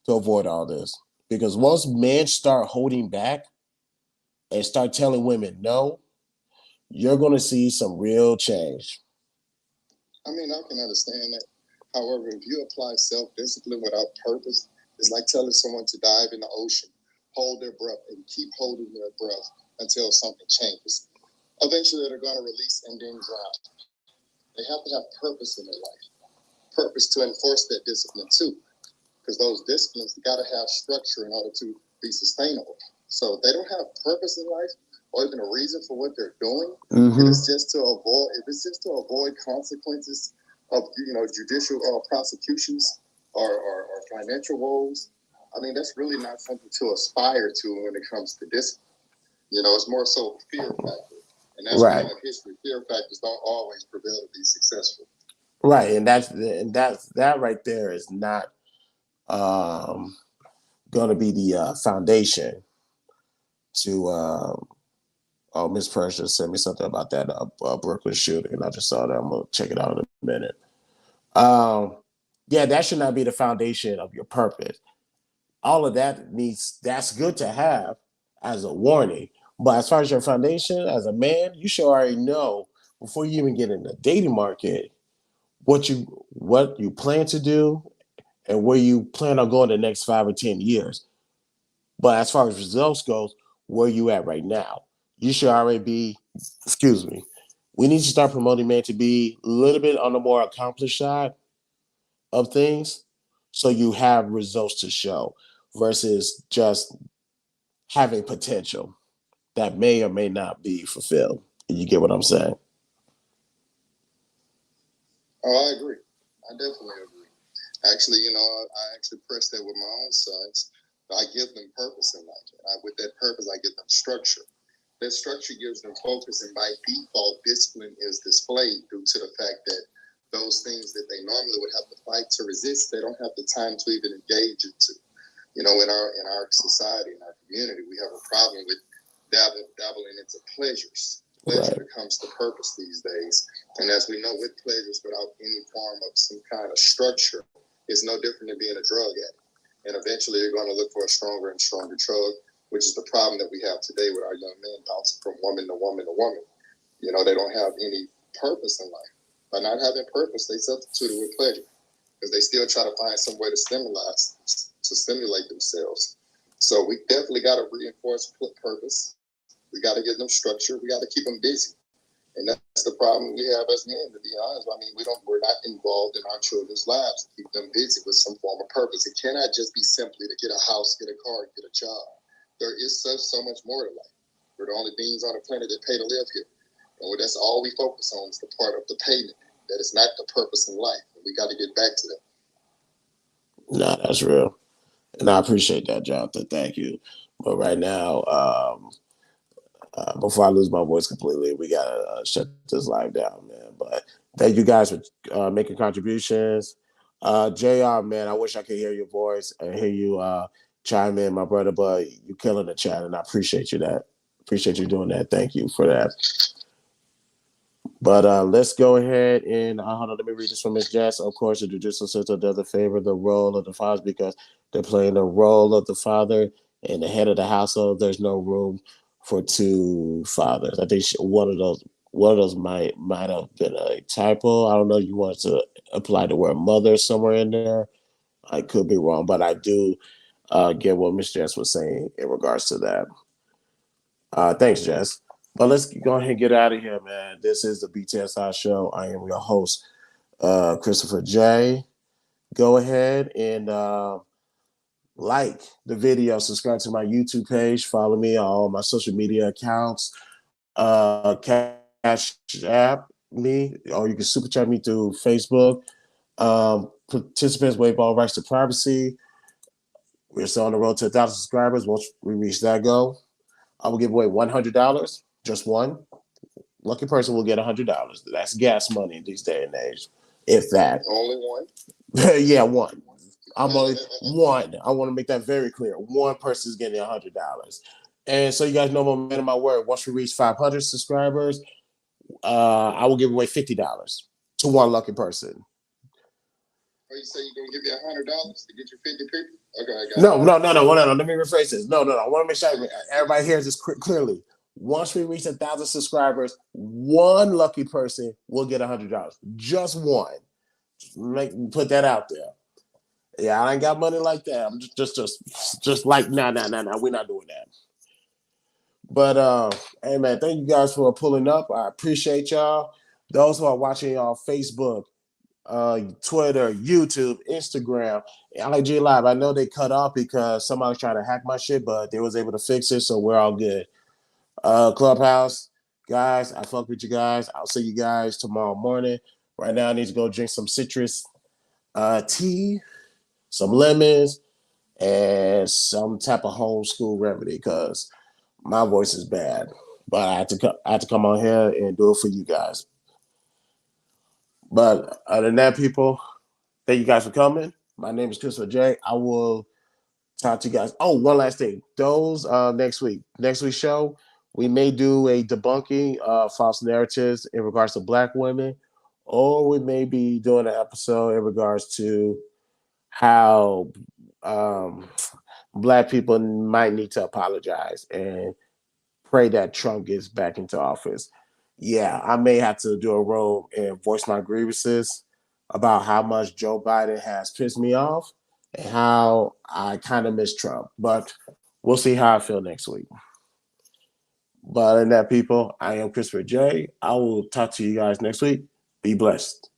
to avoid all this. Because once men start holding back and start telling women no, you're gonna see some real change. I mean, I can understand that. However, if you apply self-discipline without purpose, it's like telling someone to dive in the ocean, hold their breath, and keep holding their breath until something changes. Eventually, they're going to release and then drown. They have to have purpose in their life. Purpose to enforce that discipline, too. Because those disciplines got to have structure in order to be sustainable. So if they don't have purpose in life, or even a reason for what they're doing, if it's just to avoid consequences of judicial prosecutions or financial woes, I mean that's really not something to aspire to when it comes to discipline. It's more so a fear factor, and that's right. One of history. Fear factors don't always prevail to be successful. Right, and that right there is not going to be the foundation to. Miss Precious sent me something about that Brooklyn shooting, and I just saw that. I'm gonna check it out in a minute. Yeah, that should not be the foundation of your purpose. All of that's good to have as a warning. But as far as your foundation as a man, you should already know before you even get in the dating market what you plan to do and where you plan on going the next 5 or 10 years. But as far as results goes, where you at right now? You should already be, we need to start promoting men to be a little bit on the more accomplished side of things so you have results to show versus just having potential that may or may not be fulfilled. You get what I'm saying? Oh, I agree. I definitely agree. Actually, I actually press that with my own sons. I give them purpose in life. With that purpose, I give them structure. That structure gives them focus, and by default, discipline is displayed due to the fact that those things that they normally would have to fight to resist, they don't have the time to even engage into. In our society, in our community, we have a problem with dabbling into pleasures. Pleasure becomes the purpose these days. And as we know, with pleasures without any form of some kind of structure, it's no different than being a drug addict. And eventually you're going to look for a stronger and stronger drug, which is the problem that we have today with our young men bouncing from woman to woman to woman. They don't have any purpose in life. By not having purpose, they substitute it with pleasure because they still try to find some way to stimulate themselves. So we definitely got to reinforce purpose. We got to give them structure. We got to keep them busy. And that's the problem we have as men, to be honest. I mean, we're not involved in our children's lives to keep them busy with some form of purpose. It cannot just be simply to get a house, get a car, and get a job. There is so much more to life. We're the only beings on the planet that pay to live here. And that's all we focus on is the part of the payment. That is not the purpose in life. And we got to get back to that. Nah, that's real. And I appreciate that, Jonathan. Thank you. But right now, before I lose my voice completely, we gotta shut this live down, man. But thank you guys for making contributions. Jr., man, I wish I could hear your voice and hear you chime in, my brother. But you're killing the chat, and I appreciate you that. Appreciate you doing that. Thank you for that. But let's go ahead and hold on. Let me read this from Ms. Jess. Of course, the judicial system doesn't favor the role of the fathers because they're playing the role of the father and the head of the household. There's no room for two fathers. I think one of those might have been a typo. I don't know. You want to apply the word mother somewhere in there. I could be wrong, but I do get what Ms. Jess was saying in regards to that. Thanks, Jess. But let's go ahead and get out of here, man. This is the B.TS show. I am your host, Christopher J. Go ahead and like the video, subscribe to my YouTube page, follow me on all my social media accounts, Cash App me, or you can super chat me through Facebook. Participants waive all rights to privacy. We're still on the road to 1,000 subscribers. Once we reach that goal, I will give away $100, just one. Lucky person will get $100. That's gas money in these day and age, if that. Only one? Yeah, one. I'm only one. I want to make that very clear. One person is getting $100. And so you guys know momentum my word. Once we reach 500 subscribers, I will give away $50 to one lucky person. Oh, you say you're gonna give you $100 to get you 50 people? Okay, I got No. Let me rephrase this. No. I want to make sure everybody hears this clearly. Once we reach 1,000 subscribers, one lucky person will get $100. Just one. Put that out there. Yeah, I ain't got money like that. I'm just like nah. We're not doing that. But hey man, thank you guys for pulling up. I appreciate y'all. Those who are watching on Facebook, Twitter, YouTube, Instagram, LIG Live. I know they cut off because somebody was trying to hack my shit, but they was able to fix it, so we're all good. Clubhouse, guys, I fuck with you guys. I'll see you guys tomorrow morning. Right now, I need to go drink some citrus tea, some lemons, and some type of homeschool remedy because my voice is bad. But I had to come on here and do it for you guys. But other than that, people, thank you guys for coming. My name is Christopher J. I will talk to you guys. Oh, one last thing. Those next week's show, we may do a debunking of false narratives in regards to Black women, or we may be doing an episode in regards to how Black people might need to apologize and pray that Trump gets back into office. Yeah, I may have to do a role and voice my grievances about how much Joe Biden has pissed me off and how I kind of miss Trump. But we'll see how I feel next week. But other than that, people, I am Christopher J. I will talk to you guys next week. Be blessed.